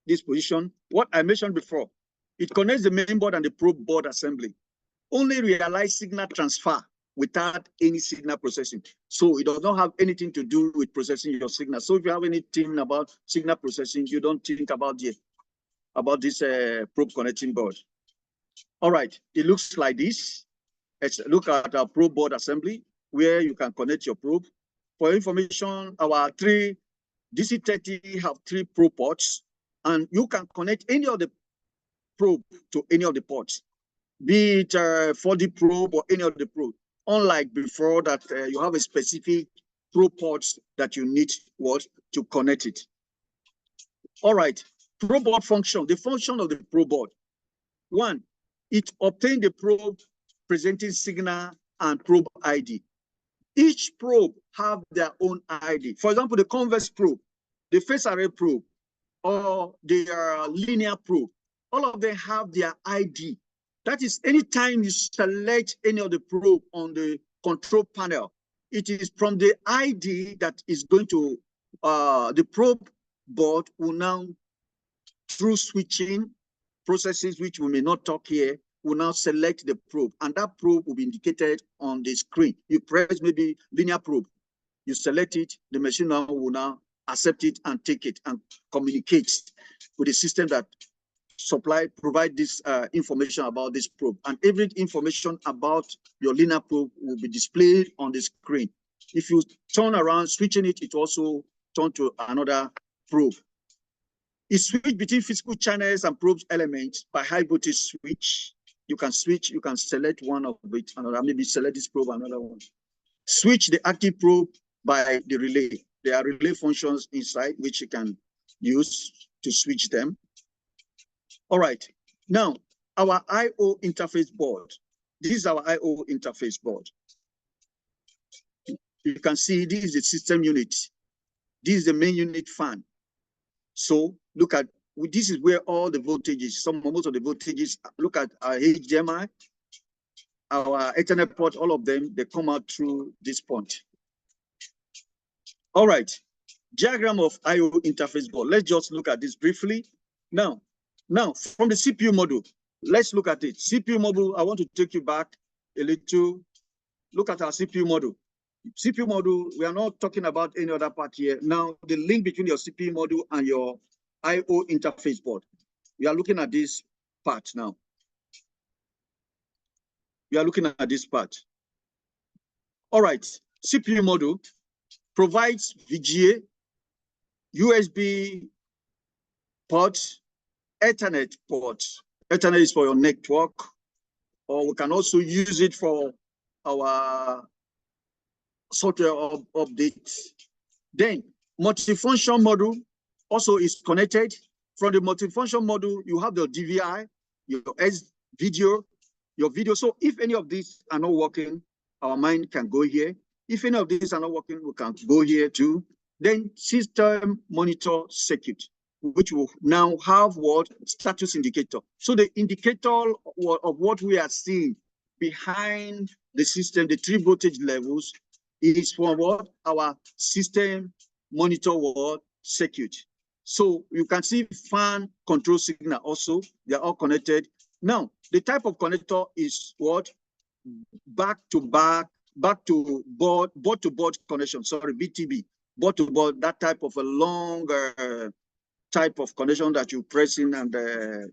S2: This position, what I mentioned before, it connects the main board and the probe board assembly. Only realize signal transfer without any signal processing. So it does not have anything to do with processing your signal. So if you have anything about signal processing, you don't think about this probe connecting board. All right, it looks like this. Let's look at our probe board assembly, where you can connect your probe. For information, our DC30 have 3 probe ports, and you can connect any of the probe to any of the ports, be it 4D probe or any of the probe. Unlike before that you have a specific probe ports that you need to connect it. All right, probe board function. The function of the probe board. 1, it obtains the probe presenting signal and probe ID. Each probe have their own ID. For example, the convex probe, the phase array probe, or the linear probe, all of them have their ID. That is, anytime you select any of the probe on the control panel, it is from the ID that is going to, the probe board will now, through switching processes, which we may not talk here, will now select the probe, and that probe will be indicated on the screen. You press maybe linear probe, you select it, the machine now will now accept it and take it and communicate with the system that provide this information about this probe. And every information about your linear probe will be displayed on the screen. If you turn around, switching it, it also turn to another probe. It switch between physical channels and probe elements by high voltage switch. You can switch, you can select one of it, another, maybe select this probe, another one. Switch the active probe by the relay. There are relay functions inside which you can use to switch them. All right, now our I/O interface board. This is our I/O interface board. You can see this is the system unit. This is the main unit fan. So look at, this is where all the voltages, most of the voltages, look at our HDMI, our Ethernet port, all of them, they come out through this point. All right, diagram of I/O interface board. Let's just look at this briefly. Now, from the CPU module, let's look at it. CPU module, I want to take you back a little. Look at our CPU module. CPU module, we are not talking about any other part here. Now, the link between your CPU module and your I/O interface board. We are looking at this part now. We are looking at this part. All right, CPU module provides VGA, USB ports, Ethernet ports. Ethernet is for your network, or we can also use it for our software updates. Then multifunction module also is connected. From the multifunction module, you have the DVI, your S video, your video. So if any of these are not working, our mind can go here. If any of these are not working, we can go here too. Then system monitor circuit, which will now have what? Status indicator. So the indicator of what we are seeing behind the system, the 3 voltage levels, is for what? Our system monitor what? Circuit. So you can see fan control signal also. They are all connected. Now, the type of connector is what? Back to board to board connection. Sorry, BTB. Board to board, that type of a long type of connection that you press in and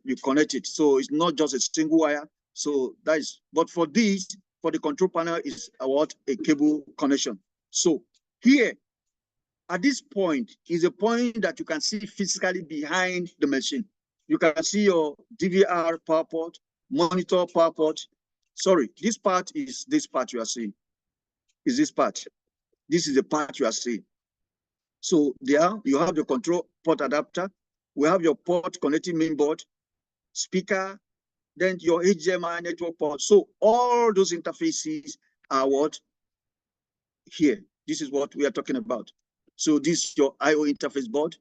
S2: you connect it. So it's not just a single wire. So that is, but for this, for the control panel is what? A cable connection. So here, at this point, is a point that you can see physically behind the machine. You can see your DVR power port, monitor power port. Sorry, this part is this part you are seeing. Is this part. This is the part you are seeing. So there you have the control port adapter. We have your port connecting main board, speaker, then your HDMI network port. So all those interfaces are what? Here. This is what we are talking about. So this is your I/O interface board.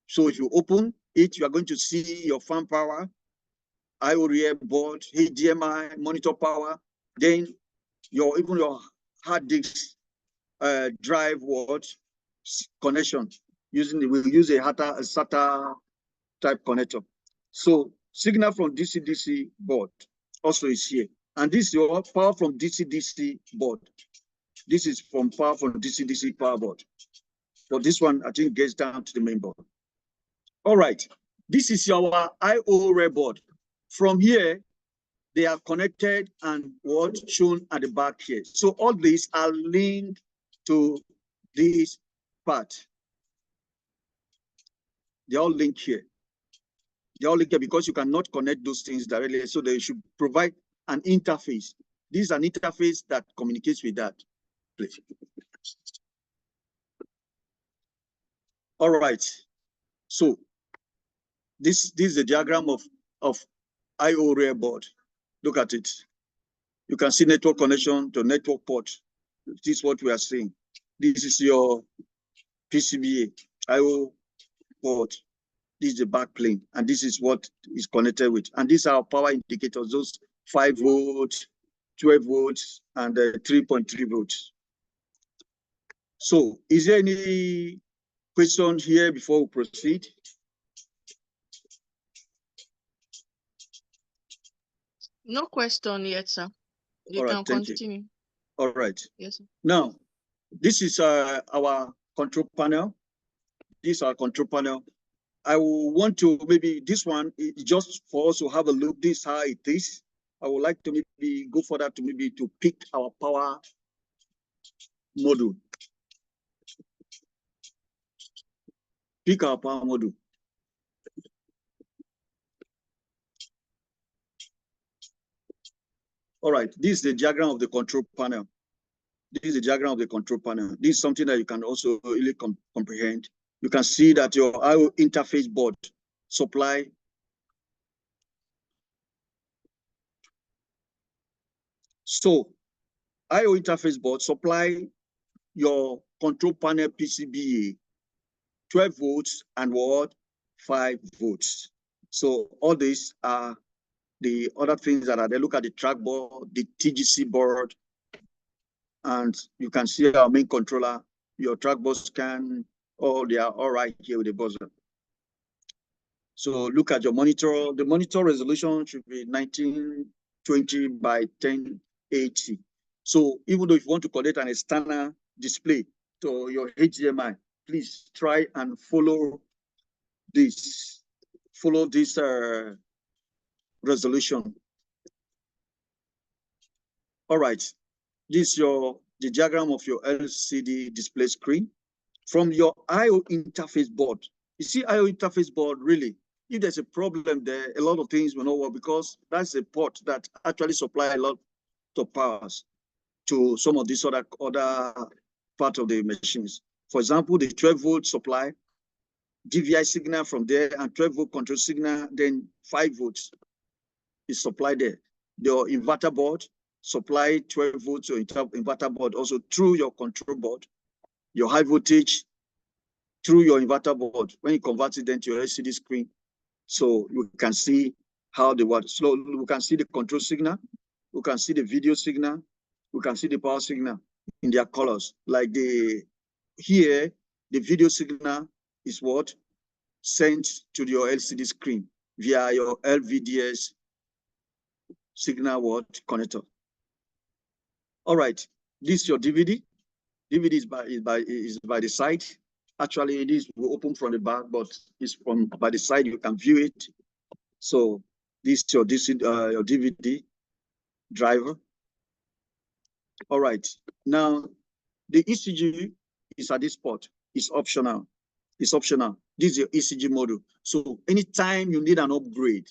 S2: So if you open it, you are going to see your fan power, I/O rear board, HDMI, monitor power, then even your hard disk drive what? Connection. We'll use a SATA type connector. So signal from DC-DC board also is here. And this is your power from DC-DC board. This is from power from DC-DC power board. But this one, I think, gets down to the main board. All right. This is our I/O rear board. From here, they are connected and what? Shown at the back here. So all these are linked to this part. They all link here. They all link here because you cannot connect those things directly. So they should provide an interface. This is an interface that communicates with that. Please. All right. So this is a diagram of I/O rear board. Look at it. You can see network connection to network port. This is what we are seeing. This is your PCBA I/O port. This is the back plane, and this is what is connected with. And these are our power indicators, those 5 volts, 12 volts, and 3.3 volts. So is there any question here before we proceed?
S1: No question yet, sir. You can continue.
S2: All right.
S1: Yes, sir.
S2: Now, this is our control panel. This is our control panel. I will want to maybe this one just for us to have a look. This is how it is. I would like to maybe go further to maybe to pick our power module. Pick our power module. All right, this is the diagram of the control panel. This is the diagram of the control panel. This is something that you can also really comprehend. You can see that your I/O interface board supply. So I/O interface board supply your control panel PCBA 12 volts and what? 5 volts. So all these are the other things that are there. Look at the track board, the TGC board, and you can see our main controller, your track board scan, they are all right here with the buzzer. So look at your monitor. The monitor resolution should be 1920 by 1080. So even though if you want to connect an external display to your HDMI, please try and follow this, follow this resolution. All right, this is the diagram of your LCD display screen from your I/O interface board. You see I/O interface board, really, if there's a problem there, a lot of things will not work because that's a port that actually supply a lot of powers to some of these other part of the machines. For example, the 12-volt supply, DVI signal from there, and 12-volt control signal, then 5 volts is supplied there. Your inverter board supply 12 volts to inverter board also through your control board. Your high voltage through your inverter board when you convert it then to your LCD screen. So you can see how they work. So we can see the control signal, we can see the video signal, we can see the power signal in their colors. Like here, the video signal is what? Sent to your LCD screen via your LVDS signal what? Connector. All right, this is your DVD. DVD is by the side. Actually, it is open from the back, but it's from by the side. You can view it. So this is your DVD driver. All right. Now the ECG is at this port. It's optional. It's optional. This is your ECG module. So anytime you need an upgrade,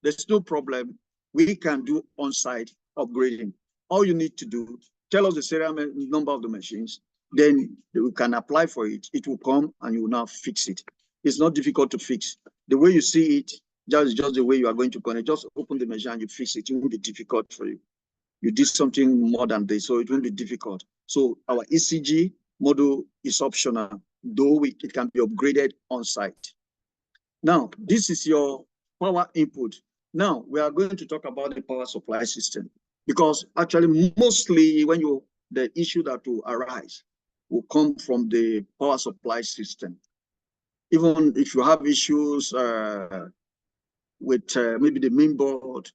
S2: there's no problem. We can do on-site upgrading. All you need to do, tell us the serial number of the machines, then we can apply for it. It will come and you will now fix it. It's not difficult to fix. The way you see it, just the way you are going to connect. Just open the machine and you fix it. It won't be difficult for you. You did something more than this, so it won't be difficult. So our ECG module is optional, though it can be upgraded on site. Now, this is your power input. Now, we are going to talk about the power supply system, because actually mostly the issue that will arise will come from the power supply system. Even if you have issues with maybe the main board,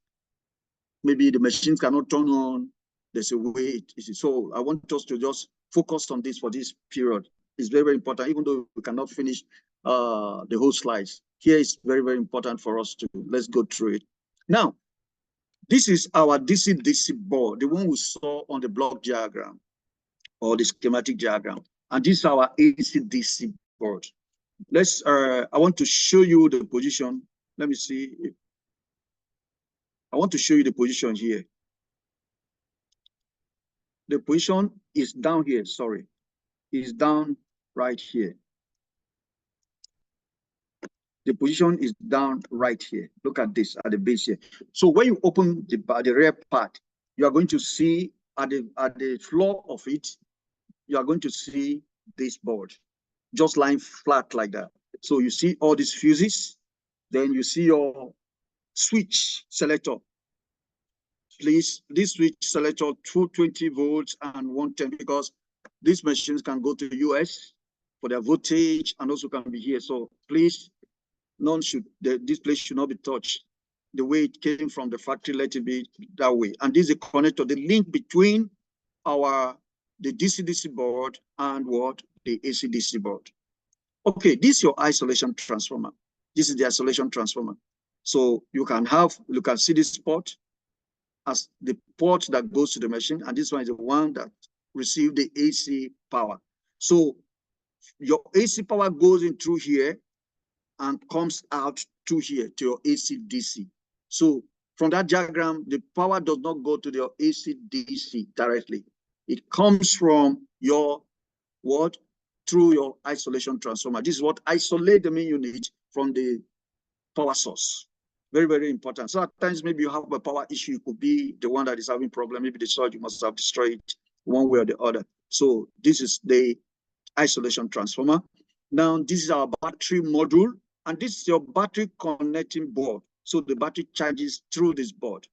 S2: maybe the machines cannot turn on, there's a way it is. So I want us to just focus on this for this period. It's very, very important, even though we cannot finish the whole slides. Here is very, very important for us to, let's go through it. Now, this is our DC-DC board, the one we saw on the block diagram or the schematic diagram. And this is our AC-DC board. I want to show you the position. Let me see. I want to show you the position here. The position is down here, sorry. Is down right here. The position is down right here. Look at this at the base here. So when you open the rear part, you are going to see at the floor of it, you are going to see this board just lying flat like that. So you see all these fuses, then you see your switch selector. Please, this switch selector 220 volts and 110, because these machines can go to the US for their voltage and also can be here. So please, this place should not be touched. The way it came from the factory, let it be that way. And this is a connector, the link between the DC-DC board and the AC-DC board. Okay, this is your isolation transformer. This is the isolation transformer. So you can see this port as the port that goes to the machine, and this one is the one that receives the AC power. So your AC power goes in through here and comes out to here to your AC-DC. So from that diagram, the power does not go to the AC-DC directly. It comes from your through your isolation transformer. This is what isolates the main unit from the power source. Very, very important. So at times, maybe you have a power issue. It could be the one that is having problem. Maybe the surge, you must have destroyed one way or the other. So this is the isolation transformer. Now, this is our battery module, and this is your battery connecting board. So the battery charges through this board.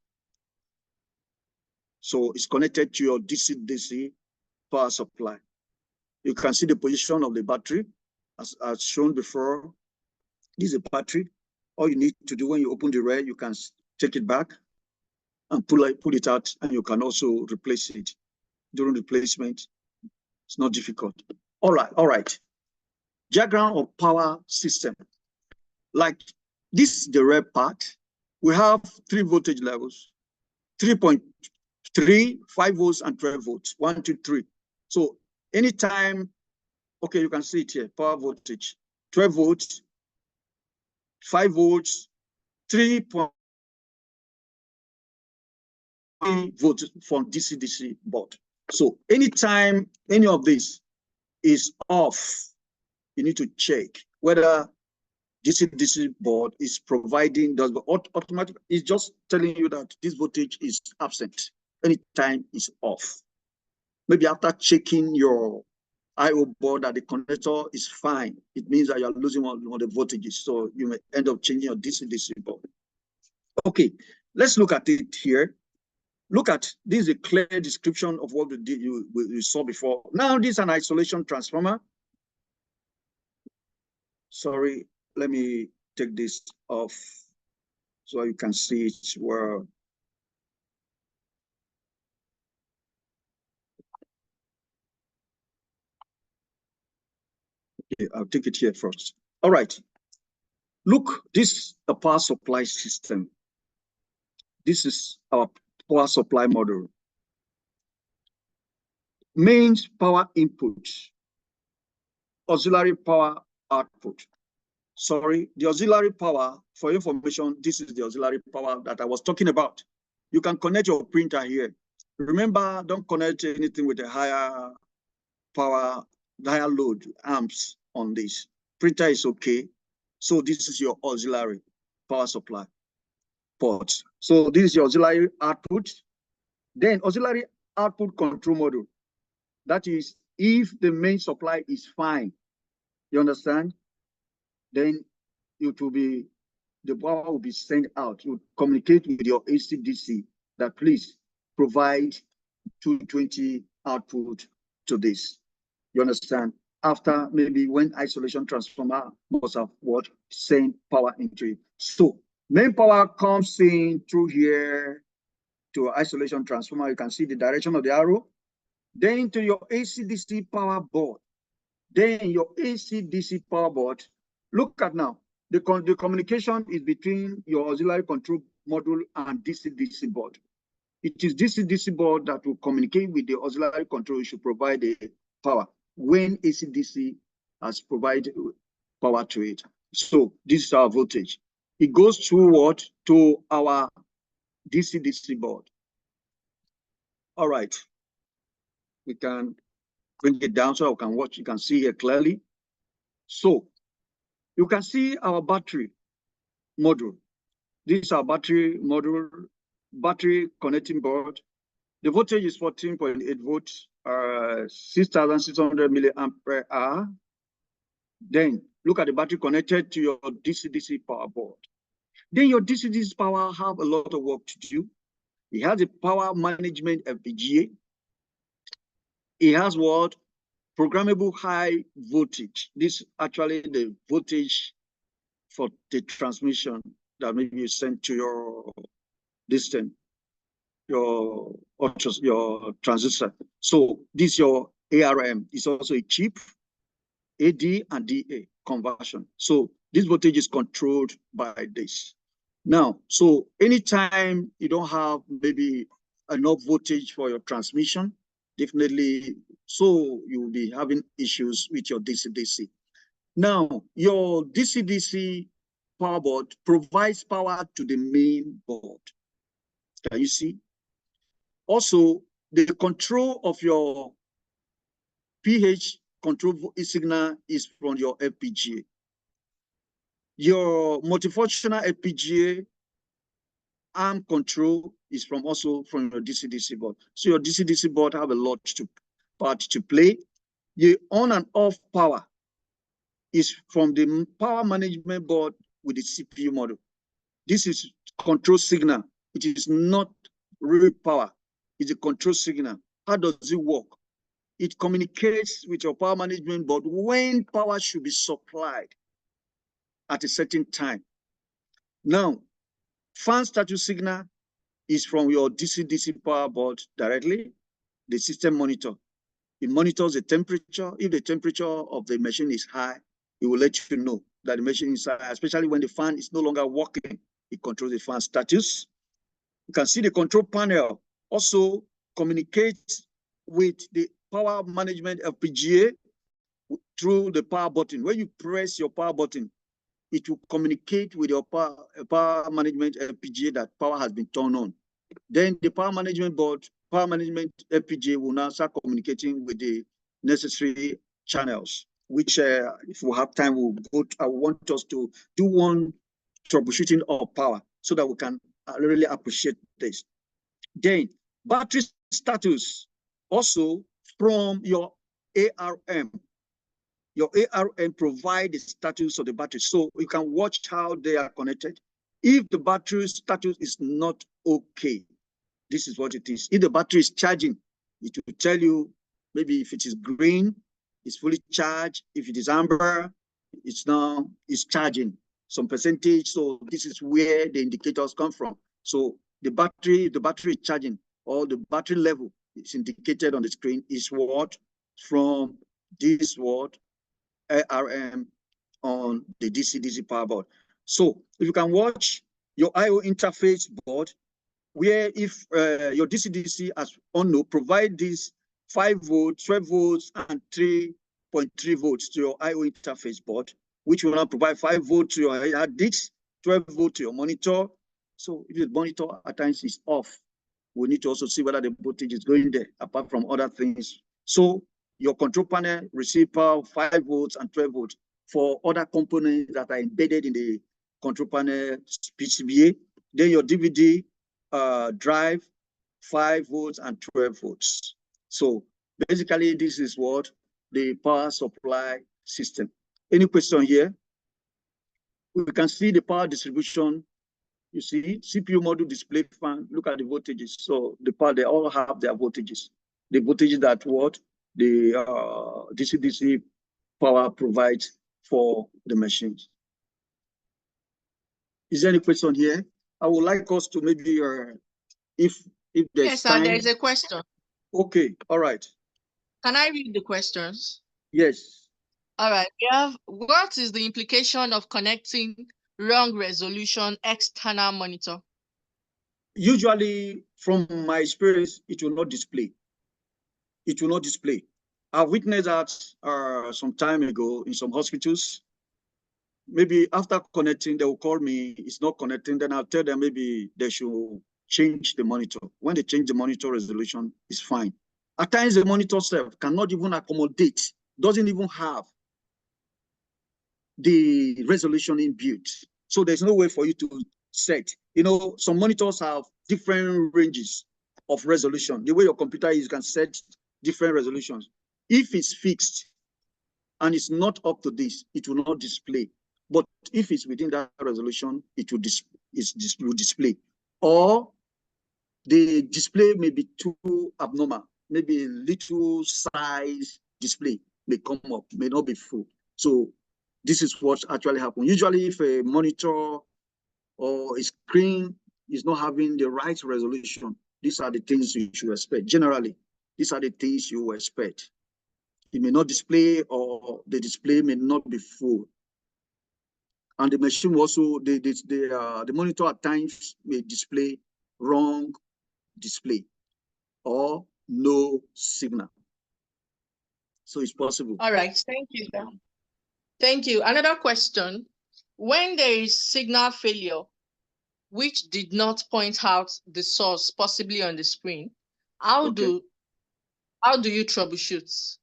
S2: So it's connected to your DC-DC power supply. You can see the position of the battery as shown before. This is a battery. All you need to do when you open the rear, you can take it back and pull it out, and you can also replace it. During replacement, it's not difficult. All right. Diagram of power system. like this is the red part. We have 3 voltage levels, 3.3, 5 volts, and 12 volts, 1, 2, 3. So anytime, okay, you can see it here, power voltage, 12 volts, 5 volts, 3.3 volts from DC-DC board. So anytime any of this is off, you need to check whether DC-DC board is providing, does automatic, is just telling you that this voltage is absent. Anytime it's off. Maybe after checking your IO board that the connector is fine, it means that you're losing one of the voltages. So you may end up changing your DC-DC board. Okay, let's look at it here. Look at, this is a clear description of what we saw before. Now this is an isolation transformer. Sorry, let me take this off so you can see it well. Okay, I'll take it here first. All right. Look, this is a power supply system. This is our power supply model. Mains power input, auxiliary power output. Sorry, the auxiliary power, for information, this is the auxiliary power that I was talking about. You can connect your printer here. Remember, don't connect anything with a higher power, higher load amps on this. Printer is okay. So this is your auxiliary power supply port. So this is your auxiliary output. Then auxiliary output control module. That is, if the main supply is fine, you understand? Then it will be, the power will be sent out. You communicate with your AC/DC that please provide 220 output to this. You understand? After maybe when isolation transformer must have what? Send power into it. So main power comes in through here to isolation transformer. You can see the direction of the arrow. Then to your AC/DC power board. Then your AC/DC power board. Look at now. The communication is between your auxiliary control module and DC/DC board. It is DC/DC board that will communicate with the auxiliary control. You should provide the power when AC/DC has provided power to it. So this is our voltage. It goes through what? To our DC/DC board. All right. We can bring it down so I can watch. You can see here clearly. So you can see our battery module. This is our battery module, battery connecting board. The voltage is 14.8 volts, 6,600 milliampere hour. Then look at the battery connected to your DC/DC power board. Then your DC/DC power have a lot of work to do. It has a power management FPGA. It has what? Programmable high voltage. This is actually the voltage for the transmission that maybe you send to your distance, your transistor. So this is your ARM. It's also a chip, AD and DA conversion. So this voltage is controlled by this. Now, so anytime you don't have maybe enough voltage for your transmission, definitely, so you will be having issues with your DC/DC. Now, your DC/DC power board provides power to the main board. Can you see? Also, the control of your pH control signal is from your FPGA. Your multifunctional FPGA arm control is also from your DC/DC board. So your DC/DC board have a lot to play. The on and off power is from the power management board with the CPU module. This is control signal. It is not real power. It's a control signal. How does it work? It communicates with your power management board when power should be supplied at a certain time. Now, fan status signal is from your DC/DC power board directly, the system monitor. It monitors the temperature. If the temperature of the machine is high, it will let you know that the machine inside, especially when the fan is no longer working, it controls the fan status. You can see the control panel also communicates with the power management FPGA through the power button. When you press your power button, it will communicate with your power management FPGA that power has been turned on. Then the power management board, power management FPGA will now start communicating with the necessary channels, which if we have time, we'll go to, I want us to do one troubleshooting of power so that we can really appreciate this. Then battery status also from your ARM. Your ARM provide the status of the battery, so you can watch how they are connected. If the battery status is not okay, this is what it is. If the battery is charging, it will tell you maybe if it is green, it's fully charged. If it is amber, it's charging some percentage. So this is where the indicators come from. So the battery is charging, or the battery level is indicated on the screen is what from this what ARM on the DC-DC power board. So if you can watch your I/O interface board, where if your DC-DC as ONO provide this 5 volts, 12 volts, and 3.3 volts to your I/O interface board, which will now provide 5 volts to your hard disk, 12 volts to your monitor. So if the monitor at times is off, we need to also see whether the voltage is going there, apart from other things. So your control panel receive power 5 volts and 12 volts for other components that are embedded in the control panel PCBA. Then your DVD drive 5 volts and 12 volts. So basically, this is what the power supply system. Any question here? We can see the power distribution. You see, CPU module display fan, look at the voltages. So the power, they all have their voltages. The voltages that what the DC-DC power provides for the machines. Is there any question here? I would like us to maybe, if there's
S1: yes,
S2: time.
S1: sir, there is a question.
S2: Okay, all right.
S1: Can I read the questions?
S2: Yes.
S1: All right. We have, what is the implication of connecting wrong resolution external monitor?
S2: Usually, from my experience, it will not display. It will not display. I witnessed that some time ago in some hospitals. Maybe after connecting, they will call me, it's not connecting, then I'll tell them maybe they should change the monitor. When they change the monitor resolution, it's fine. At times, the monitor itself cannot even accommodate, doesn't even have the resolution inbuilt. So there's no way for you to set. You know, some monitors have different ranges of resolution. The way your computer is, you can set different resolutions. If it's fixed and it's not up to this, it will not display. But if it's within that resolution, it will display. Or the display may be too abnormal. Maybe a little size display may come up, may not be full. So this is what actually happens. Usually if a monitor or a screen is not having the right resolution, these are the things you should expect. Generally, these are the things you expect. It may not display, or the display may not be full. And the machine also, the monitor at times may display wrong display or no signal. So it's possible.
S1: All right, thank you, sir. Thank you. Another question. When there is signal failure, which did not point out the source possibly on the screen, how do you troubleshoot?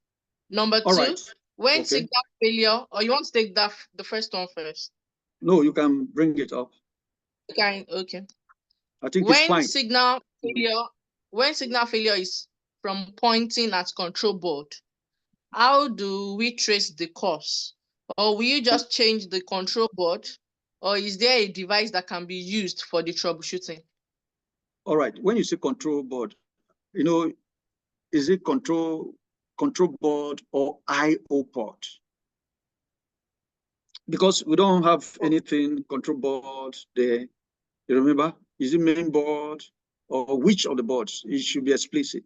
S1: Number two, when signal failure, or you want to take that the first one first?
S2: No, you can bring it up.
S1: Okay.
S2: I think it's fine.
S1: When signal failure is from pointing at control board, how do we trace the cause? Or will you just change the control board? Or is there a device that can be used for the troubleshooting?
S2: All right. When you say control board, you know, is it control board or I/O port? Because we don't have anything control board there. You remember? Is it main board or which of the boards? It should be explicit.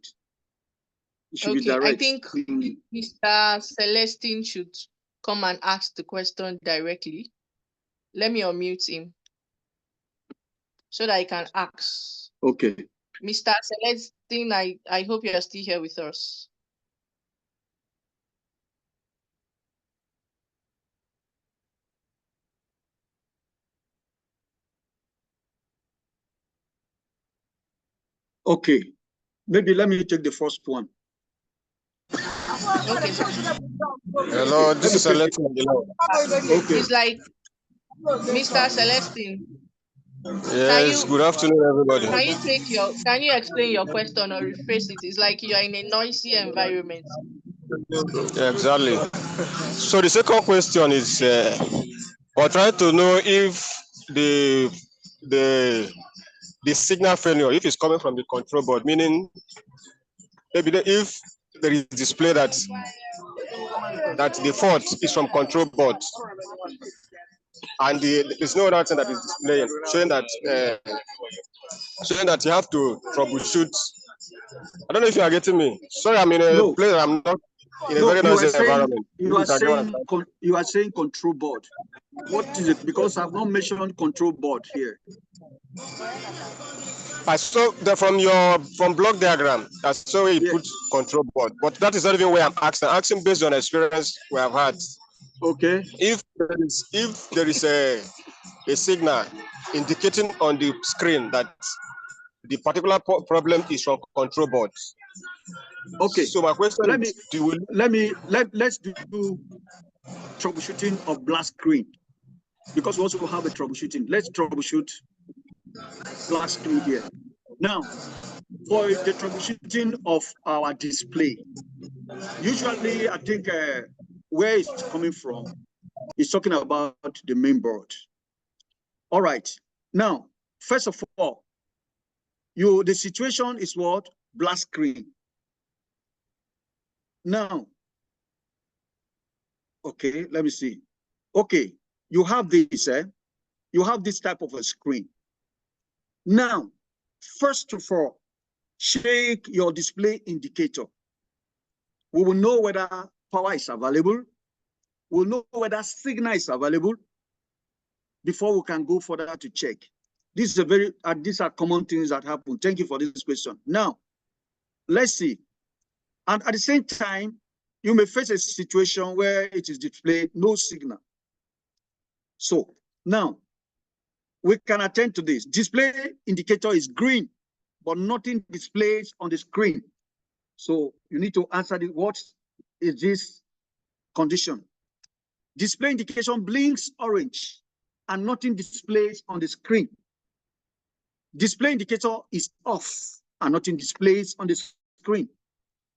S2: It should be direct.
S1: I think Mr. Celestine should come and ask the question directly. Let me unmute him so that he can ask.
S2: Okay.
S1: Mr. Celestine, I hope you are still here with us.
S2: Okay. Maybe let me take the first one.
S1: Okay.
S3: Hello, this is Celestine.
S2: Okay.
S1: It's like Mr. Celestine.
S3: Yes, good afternoon, everybody.
S1: Can you explain your question or rephrase it? It's like you're in a noisy environment.
S3: Yeah, exactly. So the second question is, we're trying to know if the signal failure, if it's coming from the control board, meaning maybe if there is display that the fault is from control board, and there's no other thing that is displaying, showing that you have to troubleshoot. I don't know if you are getting me. Sorry, I'm in a place that I'm not in a very noisy environment.
S2: You are saying control board. What is it? Because I've not mentioned control board here.
S3: I saw that from block diagram. I saw where you put control board, but that is not even where I'm asking. I'm asking based on experience we have had.
S2: Okay.
S3: If there is a signal indicating on the screen that the particular problem is from control board.
S2: Okay.
S3: So my question
S2: let's do troubleshooting of black screen, because we also have a troubleshooting. Let's troubleshoot black screen here. Now, for the troubleshooting of our display, usually I think where it's coming from, it's talking about the main board. All right. Now, first of all, the situation is what? Black screen. Now, okay, let me see. Okay, you have this, you have this type of a screen. Now, first of all, check your display indicator. We will know whether power is available. We'll know whether signal is available before we can go further to check. These are common things that happen. Thank you for this question. Now, let's see. And at the same time, you may face a situation where it is displayed no signal. So now we can attend to this. Display indicator is green, but nothing displays on the screen. So you need to answer what is this condition? Display indication blinks orange and nothing displays on the screen. Display indicator is off and nothing displays on the screen.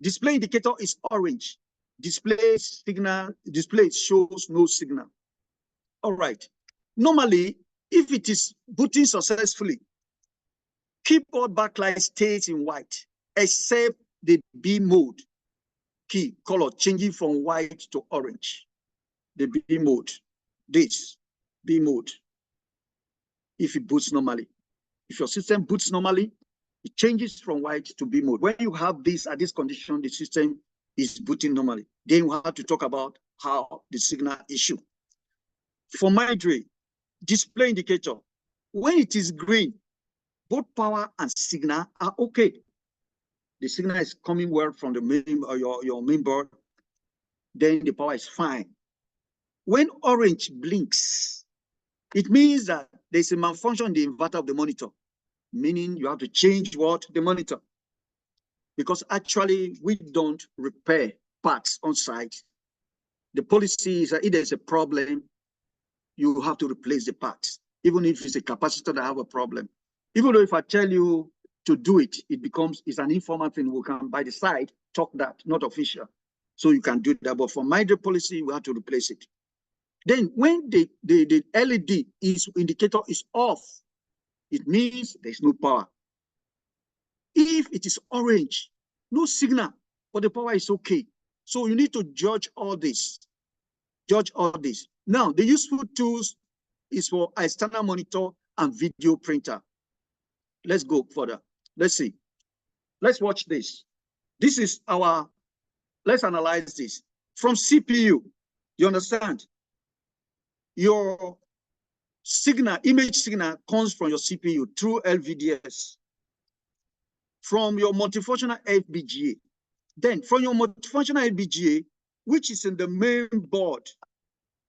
S2: Display indicator is orange. Display shows no signal. All right. Normally, if it is booting successfully, keyboard backlight stays in white, except the B mode key color changing from white to orange. The B mode, this B mode, if it boots normally. If your system boots normally, it changes from white to B mode. When you have this at this condition, the system is booting normally. Then we have to talk about how the signal issue. For Mindray, display indicator, when it is green, both power and signal are okay. The signal is coming well from the main or your main board, then the power is fine. When orange blinks, it means that there's a malfunction in the inverter of the monitor, meaning you have to change the monitor. Because actually we don't repair parts on site. The policy is that if there's a problem, you have to replace the parts, even if it's a capacitor that have a problem. Even though if I tell you to do it, it's an informal thing. We can, by the side, talk that, not official. So you can do that. But for Mindray policy, we have to replace it. Then when the LED indicator is off, it means there's no power. If it is orange, no signal, but the power is okay. So you need to judge all this. Judge all this. Now, the useful tools is for external monitor and video printer. Let's go further. Let's see. Let's watch this. This is let's analyze this. From CPU, You understand? Your signal, image signal comes from your CPU through LVDS, from your multifunctional FPGA. Then from your multifunctional FPGA, which is in the main board,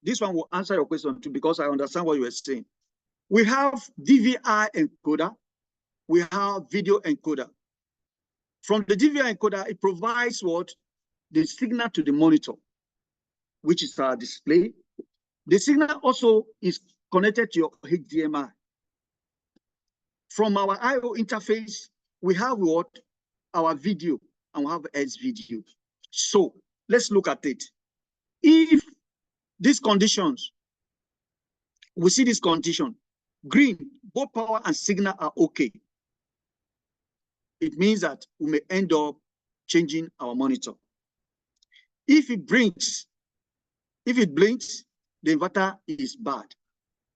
S2: this one will answer your question too, because I understand what you are saying. We have DVI encoder, we have video encoder. From the DVI encoder, it provides what? The signal to the monitor, which is our display. The signal also is connected to your HDMI. From our I/O interface, we have what? Our video, and we have S-video. So let's look at it. If these conditions, we see this condition, green, both power and signal are okay, it means that we may end up changing our monitor. If it blinks, the inverter is bad.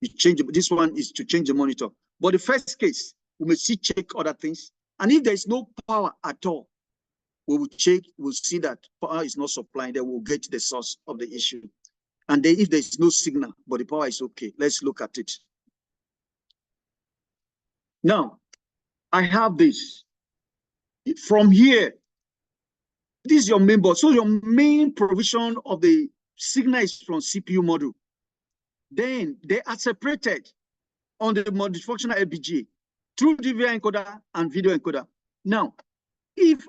S2: You change, this one is to change the monitor. But the first case, we may see check other things. And if there is no power at all, we will check, we'll see that power is not supplying, then we'll get the source of the issue. And then if there's no signal, but the power is okay, let's look at it. Now, I have this. From here, this is your main board. So your main provision of the signal is from CPU module. Then they are separated on the multifunctional FPGA through DVI encoder and video encoder. Now, if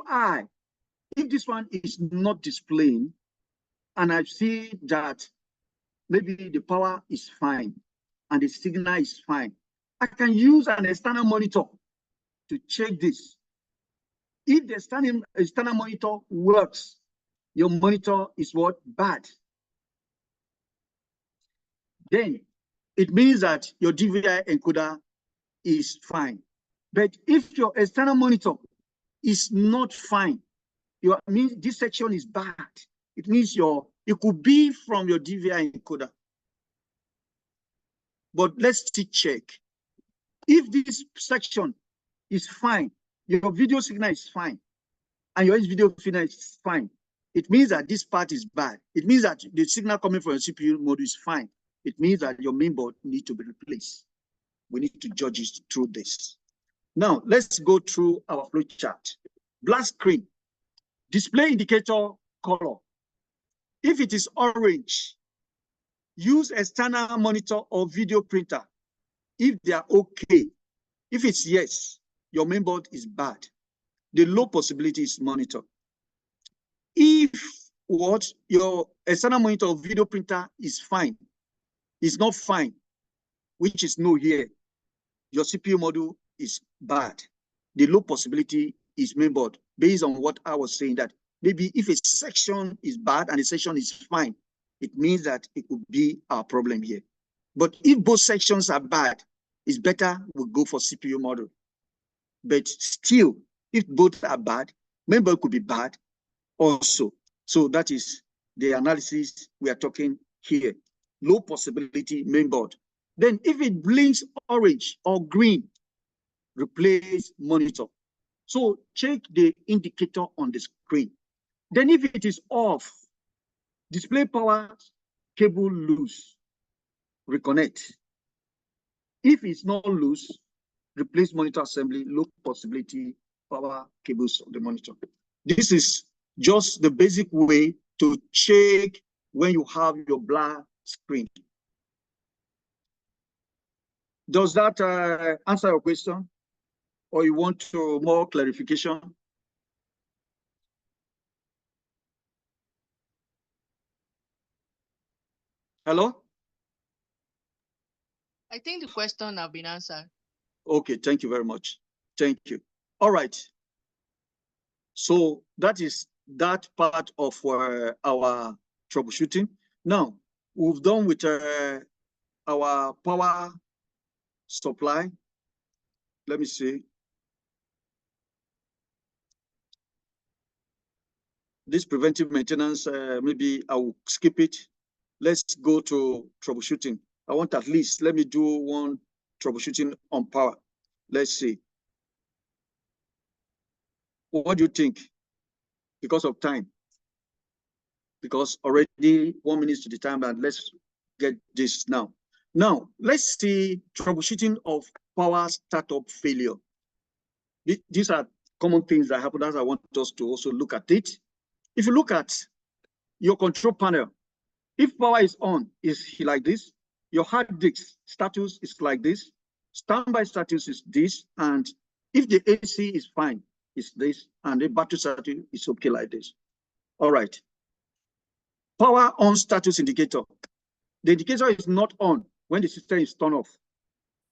S2: this one is not displaying, and I see that maybe the power is fine and the signal is fine, I can use an external monitor to check this. If the external monitor works, your monitor is what? Bad. Then it means that your DVI encoder is fine. But if your external monitor is not fine, it means this section is bad. It means it could be from your DVI encoder. But let's still check. If this section is fine, your video signal is fine, and your video signal is fine, it means that this part is bad. It means that the signal coming from your CPU module is fine. It means that your main board needs to be replaced. We need to judge it through this. Now, let's go through our flow chart. Black screen, display indicator color. If it is orange, use external monitor or video printer if they are okay. If it's yes, your main board is bad. The low possibility is monitor. If what your external monitor or video printer is fine, is not fine, which is no here, your CPU module is bad. The low possibility is main board, based on what I was saying, that maybe if a section is bad and a section is fine, it means that it could be our problem here. But if both sections are bad, it's better we go for CPU module. But still, if both are bad, main board could be bad also. So that is the analysis we are talking here. Low possibility main board. Then if it blinks orange or green, replace monitor. So check the indicator on the screen. Then if it is off, display power cable loose, reconnect. If it's not loose, replace monitor assembly, low possibility power cables of the monitor. This is just the basic way to check when you have your black screen. Does that answer your question? Or you want more clarification? Hello?
S1: I think the question has been answered.
S2: Okay, thank you very much. Thank you. All right. So that is that part of our troubleshooting. Now, we've done with our power supply. Let me see. This preventive maintenance, maybe I will skip it. Let's go to troubleshooting. I want at least, let me do one troubleshooting on power. Let's see. What do you think? Because of time. because already 1 minute to the time, and let's get this now. Now, let's see troubleshooting of power startup failure. These are common things that happen, as I want us to also look at it. If you look at your control panel, if power is on, is like this. Your hard disk status is like this. Standby status is this. And if the AC is fine, it's this. And the battery status is okay like this. All right. Power on status indicator. The indicator is not on when the system is turned off.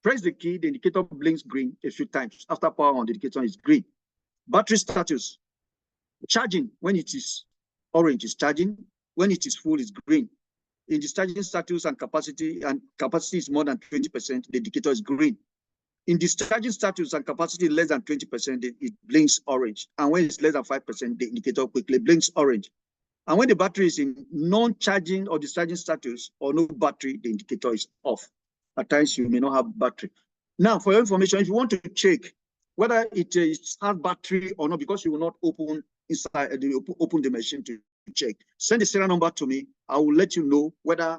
S2: Press the key, the indicator blinks green a few times. After power on, the indicator is green. Battery status. Charging, when it is orange, is charging. When it is full, is green. In discharging status and capacity is more than 20%, the indicator is green. In discharging status and capacity less than 20%, it blinks orange. And when it's less than 5%, the indicator quickly blinks orange. And when the battery is in non-charging or discharging status or no battery, the indicator is off. At times, you may not have battery. Now, for your information, if you want to check whether it has battery or not, because you will not open the machine to check, send the serial number to me. I will let you know whether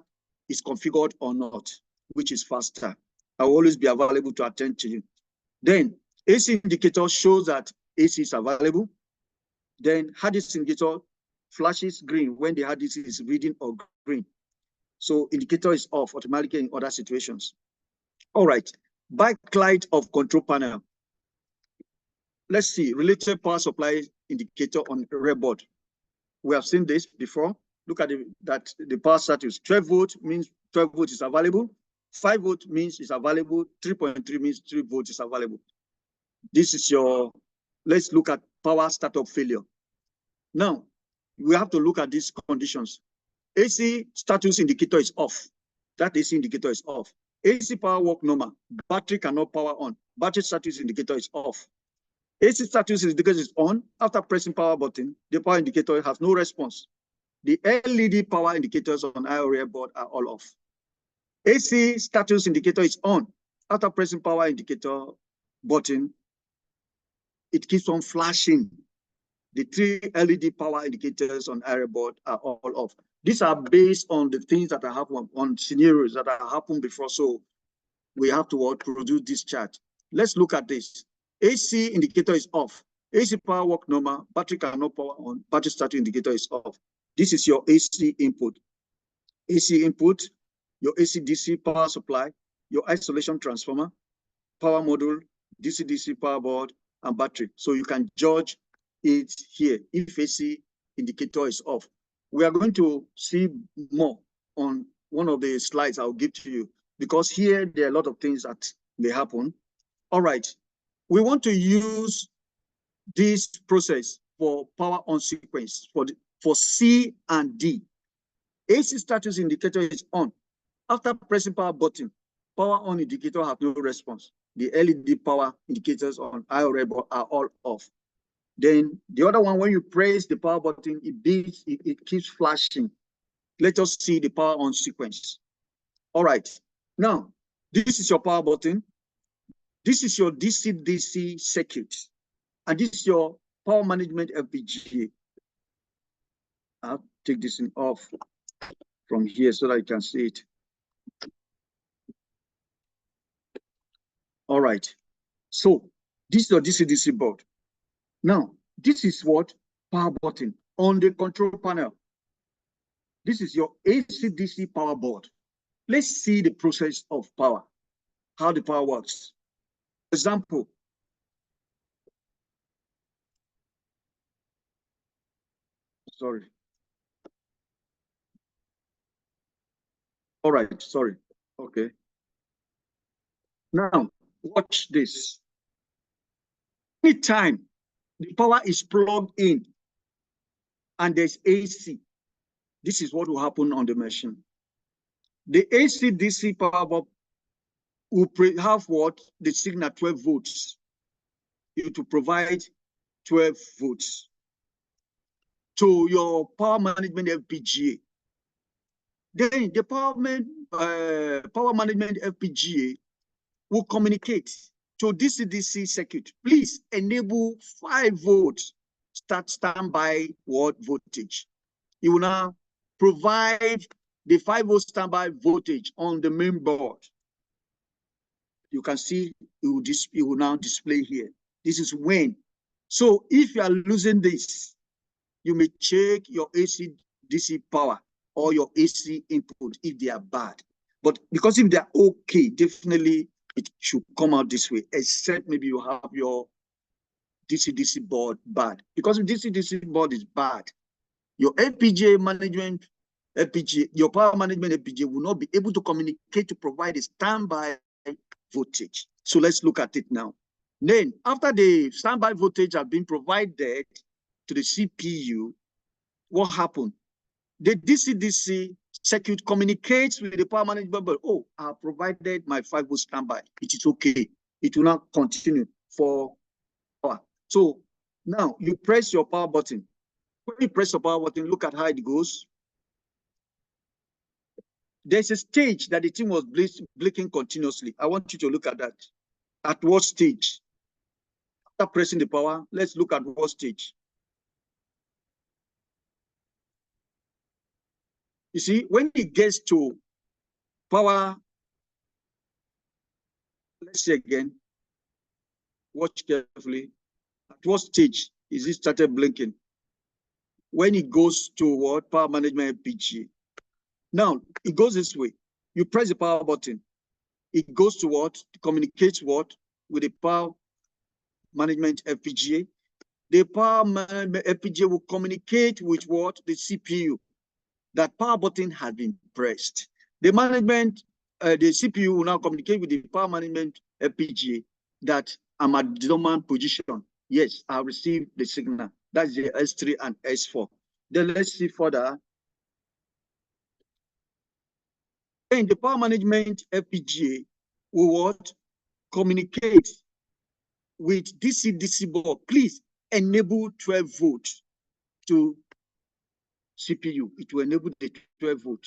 S2: it's configured or not, which is faster. I will always be available to attend to you. Then AC indicator shows that AC is available. Then hard disk indicator flashes green when the hard disk is reading or green. So indicator is off automatically in other situations. All right, backlight of control panel. Let's see, related power supply indicator on breadboard. We have seen this before. Look at the power status. 12 volts means 12 volts is available. 5 volts means it's available. 3.3 means 3 volts is available. This is your, let's look at power startup failure. Now, we have to look at these conditions. AC status indicator is off. That AC indicator is off. AC power work normal. Battery cannot power on. Battery status indicator is off. AC status indicator is on. After pressing power button, the power indicator has no response. The LED power indicators on IORA board are all off. AC status indicator is on. After pressing power indicator button, it keeps on flashing. The 3 LED power indicators on IORA board are all off. These are based on the things that are happening, on scenarios that have happened before. So we have to produce this chart. Let's look at this. AC indicator is off. AC power work normal. Battery cannot power on. Battery status indicator is off. This is your AC input. AC input, your AC-DC power supply, your isolation transformer, power module, DC-DC power board, and battery. So you can judge it here if AC indicator is off. We are going to see more on one of the slides I'll give to you, because here there are a lot of things that may happen. All right, we want to use this process for power on sequence for C and D. AC status indicator is on. After pressing power button, power on indicator has no response. The LED power indicators on IORA board are all off. Then the other one, when you press the power button, it keeps flashing. Let us see the power on sequence. All right, now this is your power button. This is your DC-DC circuit. And this is your power management FPGA. I'll take this thing off from here so that you can see it. All right, so this is your DC-DC board. Now, this is what power button on the control panel. This is your AC-DC power board. Let's see the process of power, how the power works. Example. Sorry. All right, sorry. Okay. Now, watch this. Anytime the power is plugged in and there's AC, this is what will happen on the machine. The AC-DC power board will have what? The signal 12 volts. It will provide 12 volts to your power management FPGA. Then the power management FPGA will communicate to DC-DC circuit. Please enable 5 volts standby voltage. it will now provide the 5-volt standby voltage on the main board. You can see it will now display here. This is when. So if you are losing this, you may check your AC DC power or your AC input if they are bad. But because if they are okay, definitely it should come out this way, except maybe you have your DC board bad. Because if DC board is bad, your FPGA management, your power management FPGA will not be able to communicate to provide a standby voltage. So let's look at it now. Then after the standby voltage has been provided to the CPU, what happened? The DC circuit communicates with the power management, but oh, I have provided my 5-volt standby. It is okay. It will not continue for power. So now you press your power button. When you press the power button, look at how it goes. There's a stage that the thing was blinking continuously. I want you to look at that. At what stage? After pressing the power, let's look at what stage. You see, when it gets to power, let's see again. Watch carefully. At what stage is it started blinking? When it goes to what? Power management FPGA. Now, it goes this way. You press the power button. It goes to what? It communicates what? With the power management FPGA. The power management FPGA will communicate with what? The CPU. That power button has been pressed. The CPU will now communicate with the power management FPGA that I'm at the dormant position. Yes, I received the signal. That's the S3 and S4. Then let's see further. Then the power management FPGA will what? Communicate with DC board. Please enable 12 volts to CPU. It will enable the 12 volt.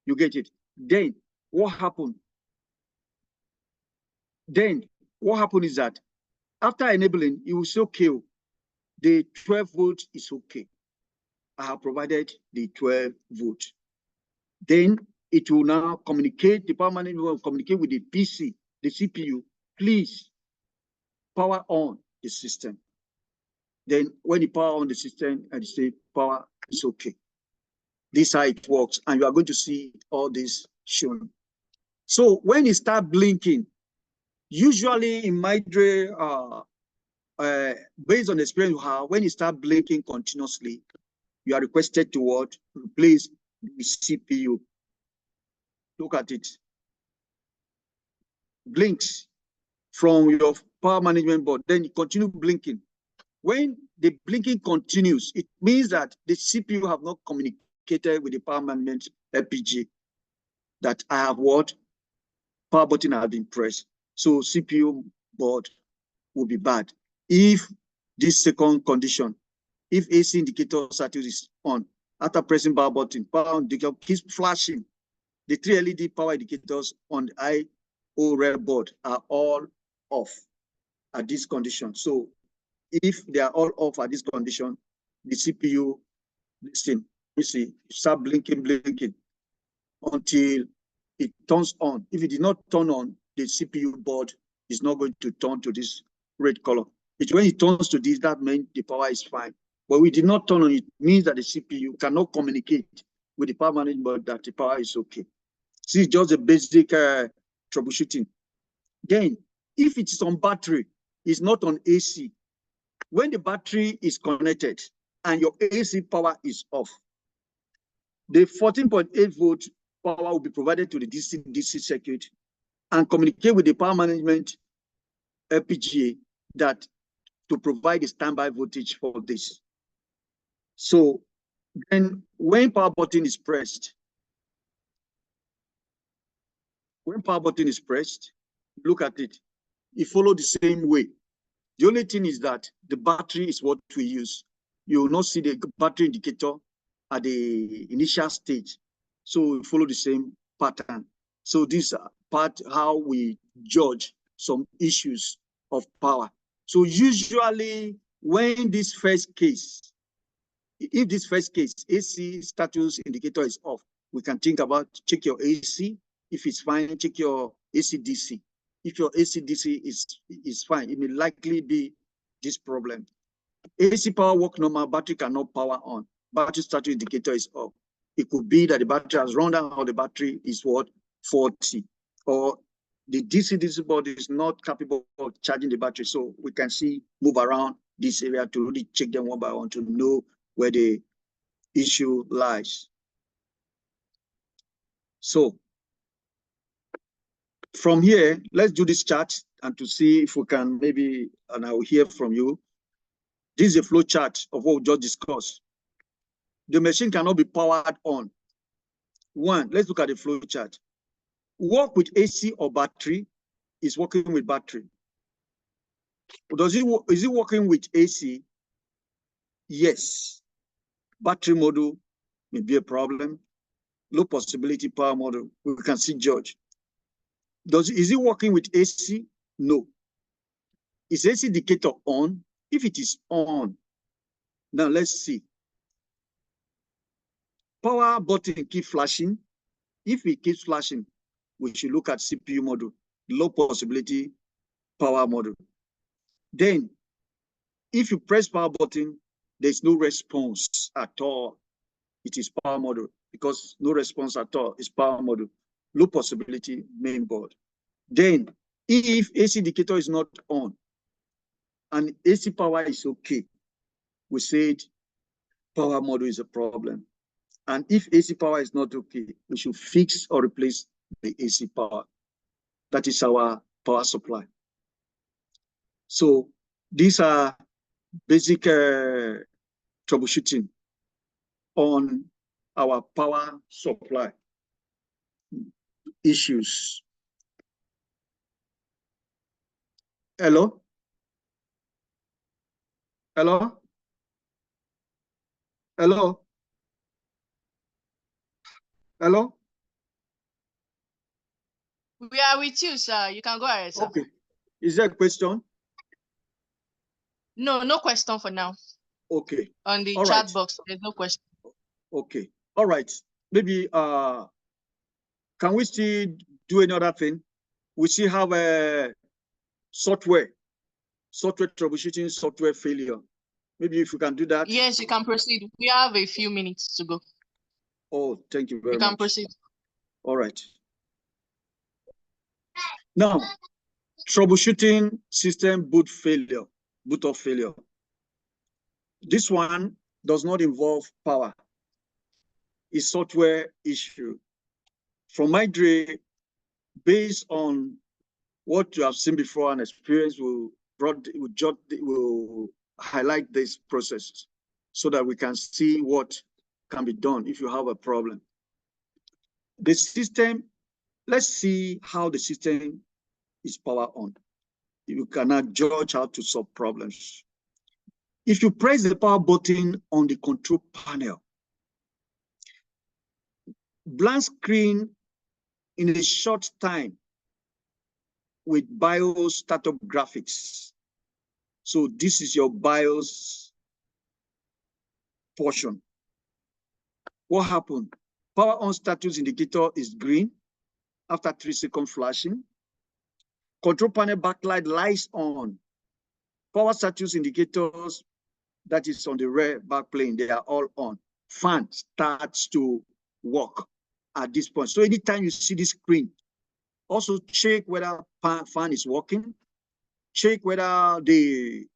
S2: You get it? Then what happened? Is that after enabling, it will say, okay, the 12 volt is okay. I have provided the 12 volt. Then it will now communicate, the power management will communicate with the PC, the CPU. Please power on the system. Then when you power on the system and you say power is okay. This is how it works, and you are going to see all this shown. So when it starts blinking, usually in Midre, based on the experience you have, when it starts blinking continuously, you are requested to what? Replace the CPU. Look at it. Blinks from your power management board, then it continues blinking. When the blinking continues, it means that the CPU have not communicated with the power management FPGA that I have what? Power button has been pressed. So CPU board will be bad. If this second condition, if AC indicator status is on, after pressing power button, power indicator keeps flashing. The 3 LED power indicators on the I/O red board are all off at this condition. So if they are all off at this condition, the CPU, listen, you see, start blinking until it turns on. If it did not turn on, the CPU board is not going to turn to this red color. When it turns to this, that means the power is fine. But we did not turn on it, means that the CPU cannot communicate with the power management board that the power is okay. This is just a basic troubleshooting. Then, if it is on battery, it's not on AC. When the battery is connected and your AC power is off, the 14.8 volt power will be provided to the DC circuit and communicate with the power management FPGA that to provide a standby voltage for this. So then when power button is pressed, look at it. It follows the same way. The only thing is that the battery is what we use. You will not see the battery indicator at the initial stage. So we follow the same pattern. So this part how we judge some issues of power. So usually when this first case if this first case, AC status indicator is off, we can think about check your AC. If it's fine, check your AC/DC. If your AC/DC is fine, it may likely be this problem. AC power work normal, battery cannot power on. Battery status indicator is off. It could be that the battery has run down or the battery is what? 40. Or the DC/DC board is not capable of charging the battery. So we can move around this area to really check them one by one to know where the issue lies. So from here, let's do this chart and to see if we can maybe, and I will hear from you. This is a flow chart of what we just discussed. The machine cannot be powered on. One, let's look at the flow chart. Work with AC or battery is working with battery. Is it working with AC? Yes. Battery model may be a problem. Low possibility power model, we can see George. Is it working with AC? No. Is AC indicator on? If it is on, now let's see. Power button keep flashing. If it keeps flashing, we should look at CPU model, low possibility power model. Then, if you press power button, there's no response at all. It is power model, because no response at all is power model. Low possibility main board. Then, if AC indicator is not on and AC power is okay, we said power model is a problem. And if AC power is not okay, we should fix or replace the AC power. That is our power supply. So these are basic troubleshooting on our power supply issues. Hello? Hello? Hello? Hello?
S1: We are with you, sir. You can go ahead, sir.
S2: Okay. Is there a question?
S1: No, no question for now.
S2: Okay.
S1: On the
S2: All
S1: chat
S2: right.
S1: box, there's no question.
S2: Okay. All right. Maybe can we still do another thing? We still have a software troubleshooting, software failure. Maybe if you can do that.
S1: Yes, you can proceed. We have a few minutes to go.
S2: Oh, thank you very much.
S1: You can proceed.
S2: All right. Now, troubleshooting system boot off failure. This one does not involve power. It's software issue. From my day, based on what you have seen before and experience, we'll highlight this process so that we can see what can be done if you have a problem. The system, let's see how the system is power on. You cannot judge how to solve problems. If you press the power button on the control panel, blank screen in a short time with BIOS startup graphics. So this is your BIOS portion. What happened? Power on status indicator is green after 3 seconds flashing. Control panel backlight lights on. Power status indicators that is on the rear backplane, they are all on. Fan starts to work at this point. So anytime you see this screen, also check whether fan is working. Check whether the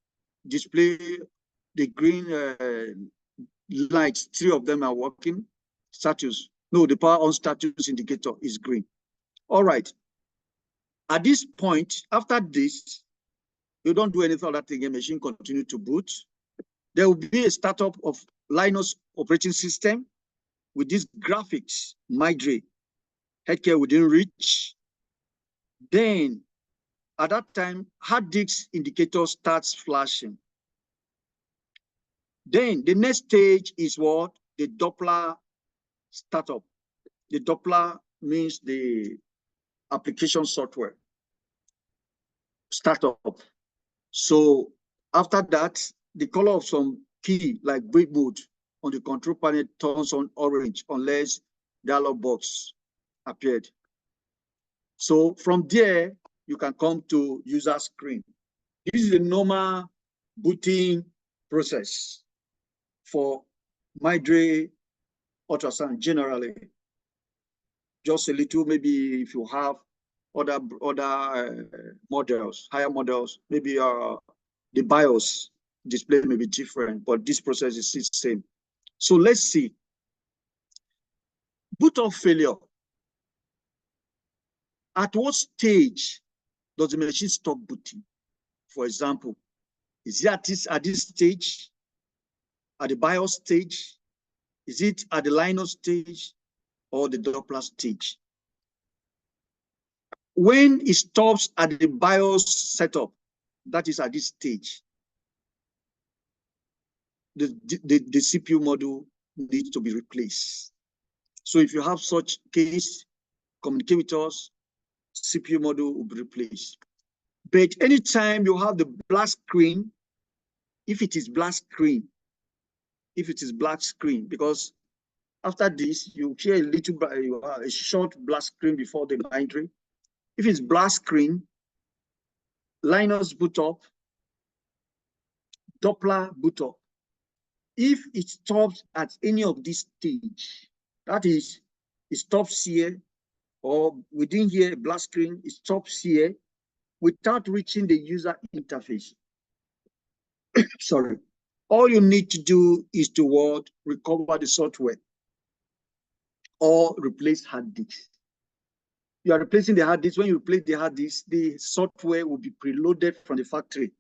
S2: display, the green lights, 3 of them are working. Status, no, the power on status indicator is green. All right. At this point, after this, you don't do anything other thing, a machine continue to boot. There will be a startup of Linux operating system with these graphics, Migrate, healthcare within reach. Then at that time, hard disk indicator starts flashing. Then the next stage is what? The Doppler startup. The Doppler means the application software startup. So after that, the color of some key like break mode on the control panel turns on orange unless dialog box appeared. So from there, you can come to user screen. This is the normal booting process for Mindray ultrasound generally. Just a little, maybe if you have other models, higher models, maybe the BIOS display may be different, but this process is the same. So let's see. Boot off failure. At what stage does the machine stop booting? For example, is it at this stage, at the BIOS stage? Is it at the Linux stage or the Doppler stage? When it stops at the BIOS setup, that is at this stage, the CPU module needs to be replaced. So if you have such case, communicate with us, CPU module will be replaced. But anytime you have the black screen, if it is black screen, because after this, you hear a little, a short black screen before the Mindray. If it's black screen, Linux boot up, Doppler boot up. If it stops at any of this stage, that is, it stops here, or within here, black screen, it stops here without reaching the user interface. Sorry. All you need to do is to recover the software or replace hard disk. You are replacing the hard disk. When you replace the hard disk, the software will be preloaded from the factory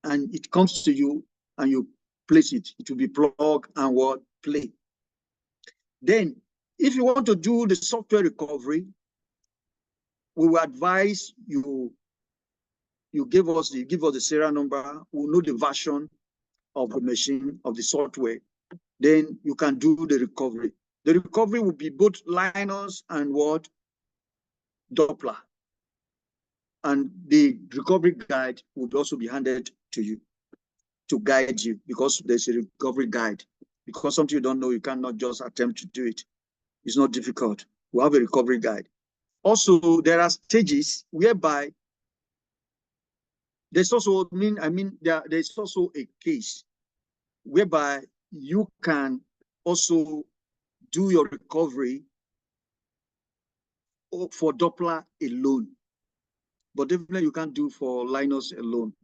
S2: and it comes to you and you place it. It will be plug and play. Then, if you want to do the software recovery, we will advise you give us the serial number, we'll know the version of the machine, of the software. Then you can do the recovery. The recovery will be both Linux and Doppler. And the recovery guide will also be handed to you to guide you, because there's a recovery guide. Because something you don't know, you cannot just attempt to do it. It's not difficult. We have a recovery guide. Also, there are stages whereby there's also, there's also a case whereby you can also do your recovery for Doppler alone. But definitely you can't do for Linux alone.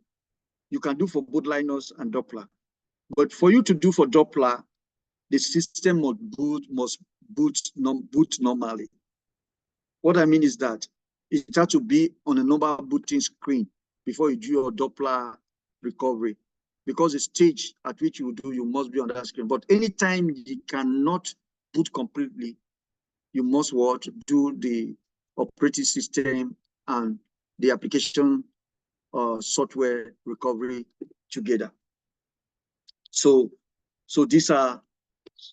S2: You can do for both Linux and Doppler. But for you to do for Doppler, the system must boot normally. What I mean is that it has to be on a normal booting screen before you do your Doppler recovery, because the stage at which you do, you must be on that screen. But anytime you cannot boot completely, you must do the operating system and the application software recovery together. So these are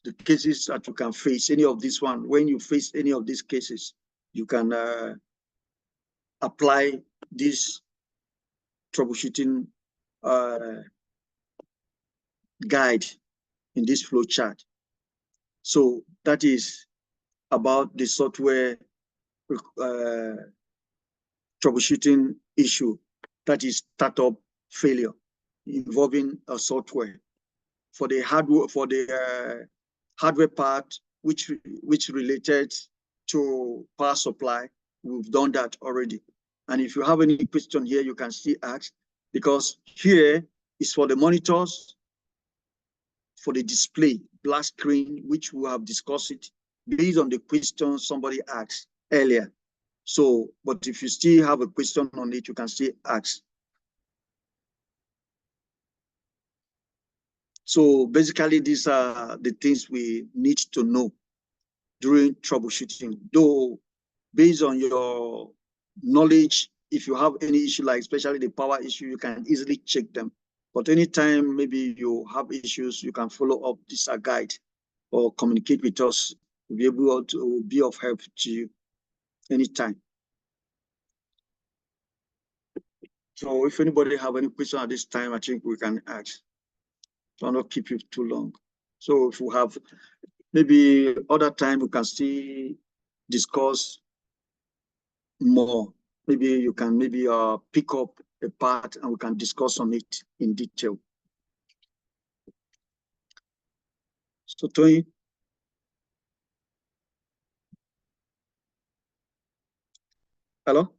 S2: the cases that you can face. Any of this one, when you face any of these cases, you can apply this troubleshooting guide in this flow chart. So that is about the software troubleshooting issue, that is startup failure involving a software. For the hardware part, which related to power supply, we've done that already. And if you have any question here, you can still ask, because here is for the monitors, for the display, black screen, which we have discussed it based on the question somebody asked earlier. So, but if you still have a question on it, you can still ask. So basically, these are the things we need to know during troubleshooting. Though, based on your knowledge, if you have any issue, like especially the power issue, you can easily check them. But anytime maybe you have issues, you can follow up this guide or communicate with us. We'll be able to be of help to you anytime. So if anybody have any question at this time, I think we can ask. So I'll not keep you too long. So if we have maybe other time, we can still discuss more. Maybe you can pick up a part and we can discuss on it in detail. So Tony. Hello?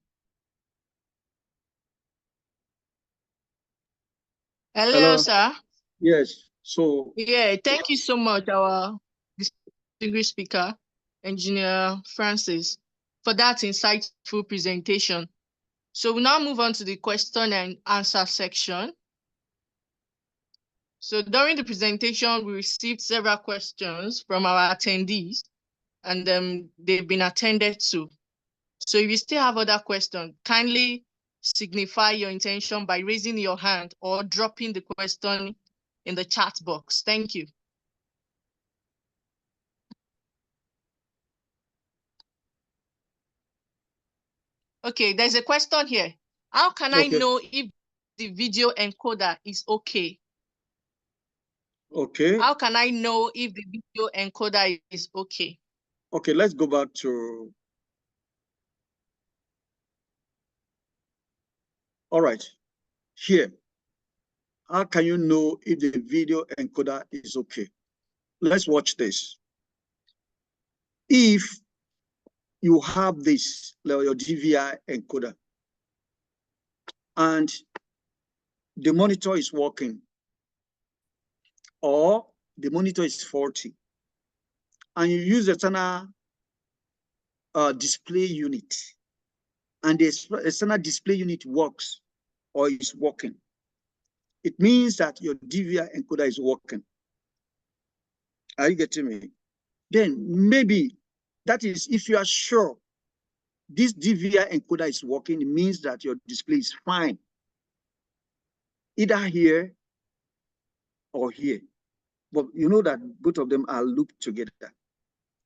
S1: Hello, sir.
S2: Yes. So
S1: yeah, thank you so much, our distinguished speaker, Engineer Francis, for that insightful presentation. So we'll now move on to the question and answer section. So during the presentation, we received several questions from our attendees, and they've been attended to. So if you still have other questions, kindly signify your intention by raising your hand or dropping the question in the chat box. Thank you. Okay, there's a question here. How can I know if the video encoder is okay?
S2: Okay.
S1: How can I know if the video encoder is okay?
S2: Okay, let's go back to. All right, here. How can you know if the video encoder is okay? Let's watch this. If you have this, your DVI encoder, and the monitor is working, or the monitor is faulty, and you use a external display unit, and the external display unit works or is working, it means that your DVI encoder is working. Are you getting me? Then maybe that is, if you are sure this DVI encoder is working, it means that your display is fine, either here or here. But you know that both of them are looped together.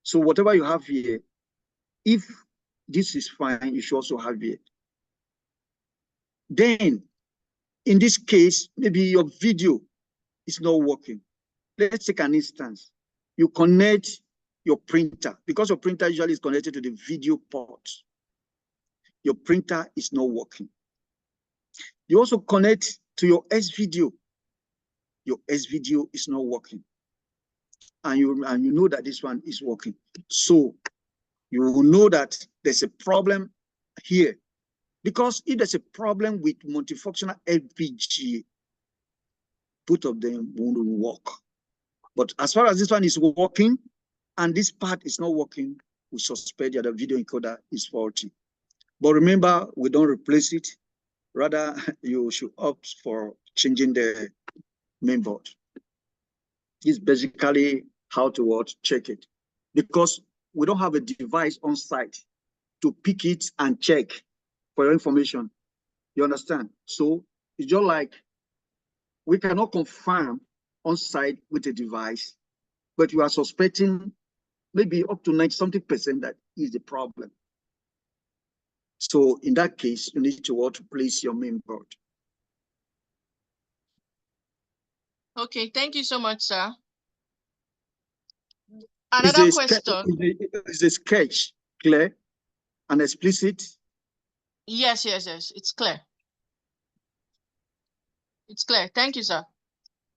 S2: So whatever you have here, if this is fine, you should also have here. Then, in this case, maybe your video is not working. Let's take an instance. You connect your printer, because your printer usually is connected to the video port. Your printer is not working. You also connect to your S-Video. Your S-Video is not working. And you know that this one is working. So you will know that there's a problem here. Because if there's a problem with multifunctional FPGA, both of them won't work. But as far as this one is working and this part is not working, we suspect that the video encoder is faulty. But remember, we don't replace it. Rather, you should opt for changing the mainboard. It's basically how to check it. Because we don't have a device on site to pick it and check for your information. You understand? So it's just like we cannot confirm on site with a device, but you are suspecting maybe up to 90-something% that is the problem. So in that case, you need to place your main board.
S1: Okay, thank you so much, sir. Another question.
S2: Is the sketch clear and explicit?
S1: Yes, it's clear. It's clear. Thank you, sir.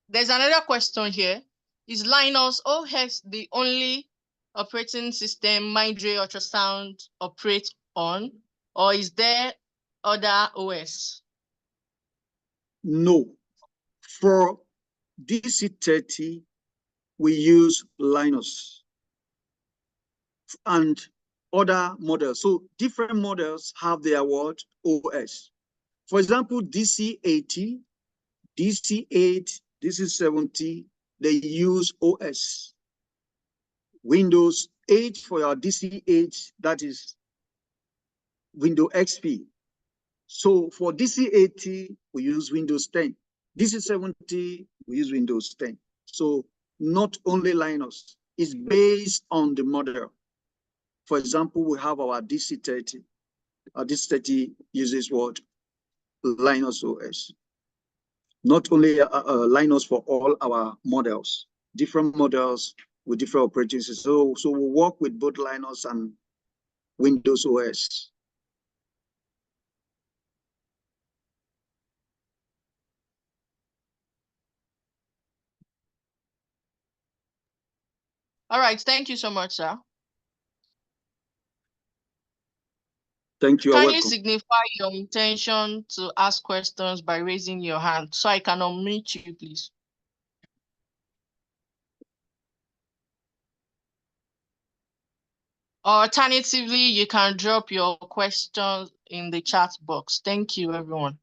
S1: There's another question here. Is Linus OS the only operating system Mindray Ultrasound operates on, or is there other OS?
S2: No. For DC30, we use Linus and other models. So different models have their OS. For example, DC80, DC8, DC70, they use OS. Windows 8 for your DC8, that is Windows XP. So for DC80, we use Windows 10. DC70, we use Windows 10. So not only Linux, it's based on the model. For example, we have our DC30. Our DC30 uses what? Linux OS. Not only Linux for all our models. different models with different operating systems. So we work with both Linux and Windows OS.
S1: All right, thank you so much, sir.
S2: Thank you.
S1: Kindly
S2: Welcome.
S1: signify your intention to ask questions by raising your hand so I can unmute you, please. Alternatively, you can drop your questions in the chat box. Thank you, everyone.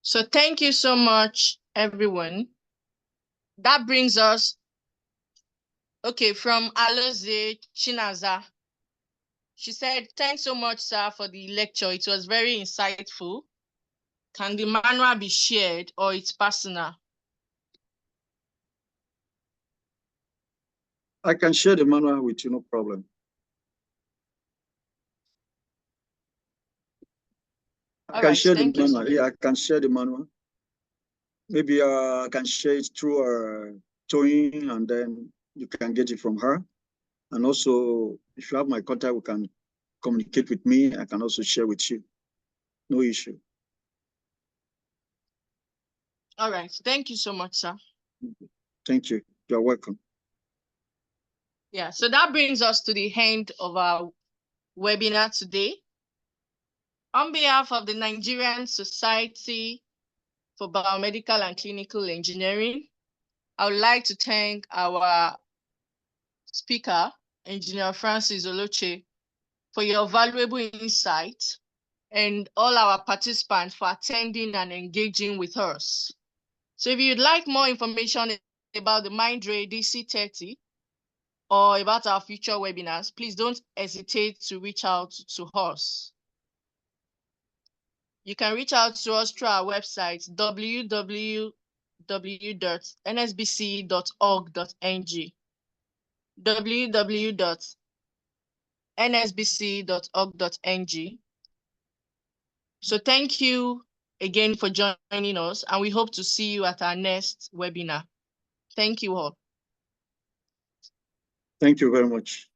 S1: So thank you so much, everyone. That brings us, okay, from Aloze Chinaza. She said, thanks so much, sir, for the lecture. It was very insightful. Can the manual be shared or it's personal?
S2: I can share the manual with you, no problem. I can share the manual. Yeah, I can share the manual. Maybe I can share it through Toyin, and then you can get it from her. And also, if you have my contact, we can communicate with me. I can also share with you. No issue.
S1: All right. Thank you so much, sir.
S2: Thank you. You're welcome.
S1: Yeah, so that brings us to the end of our webinar today. On behalf of the Nigerian Society for Biomedical and Clinical Engineering, I would like to thank our speaker, Engineer Francis Oloche, for your valuable insight, and all our participants for attending and engaging with us. So if you'd like more information about the Mindray DC30 or about our future webinars, please don't hesitate to reach out to us. You can reach out to us through our website, www.nsbc.org.ng, www.nsbc.org.ng. So thank you again for joining us, and we hope to see you at our next webinar. Thank you all.
S2: Thank you very much.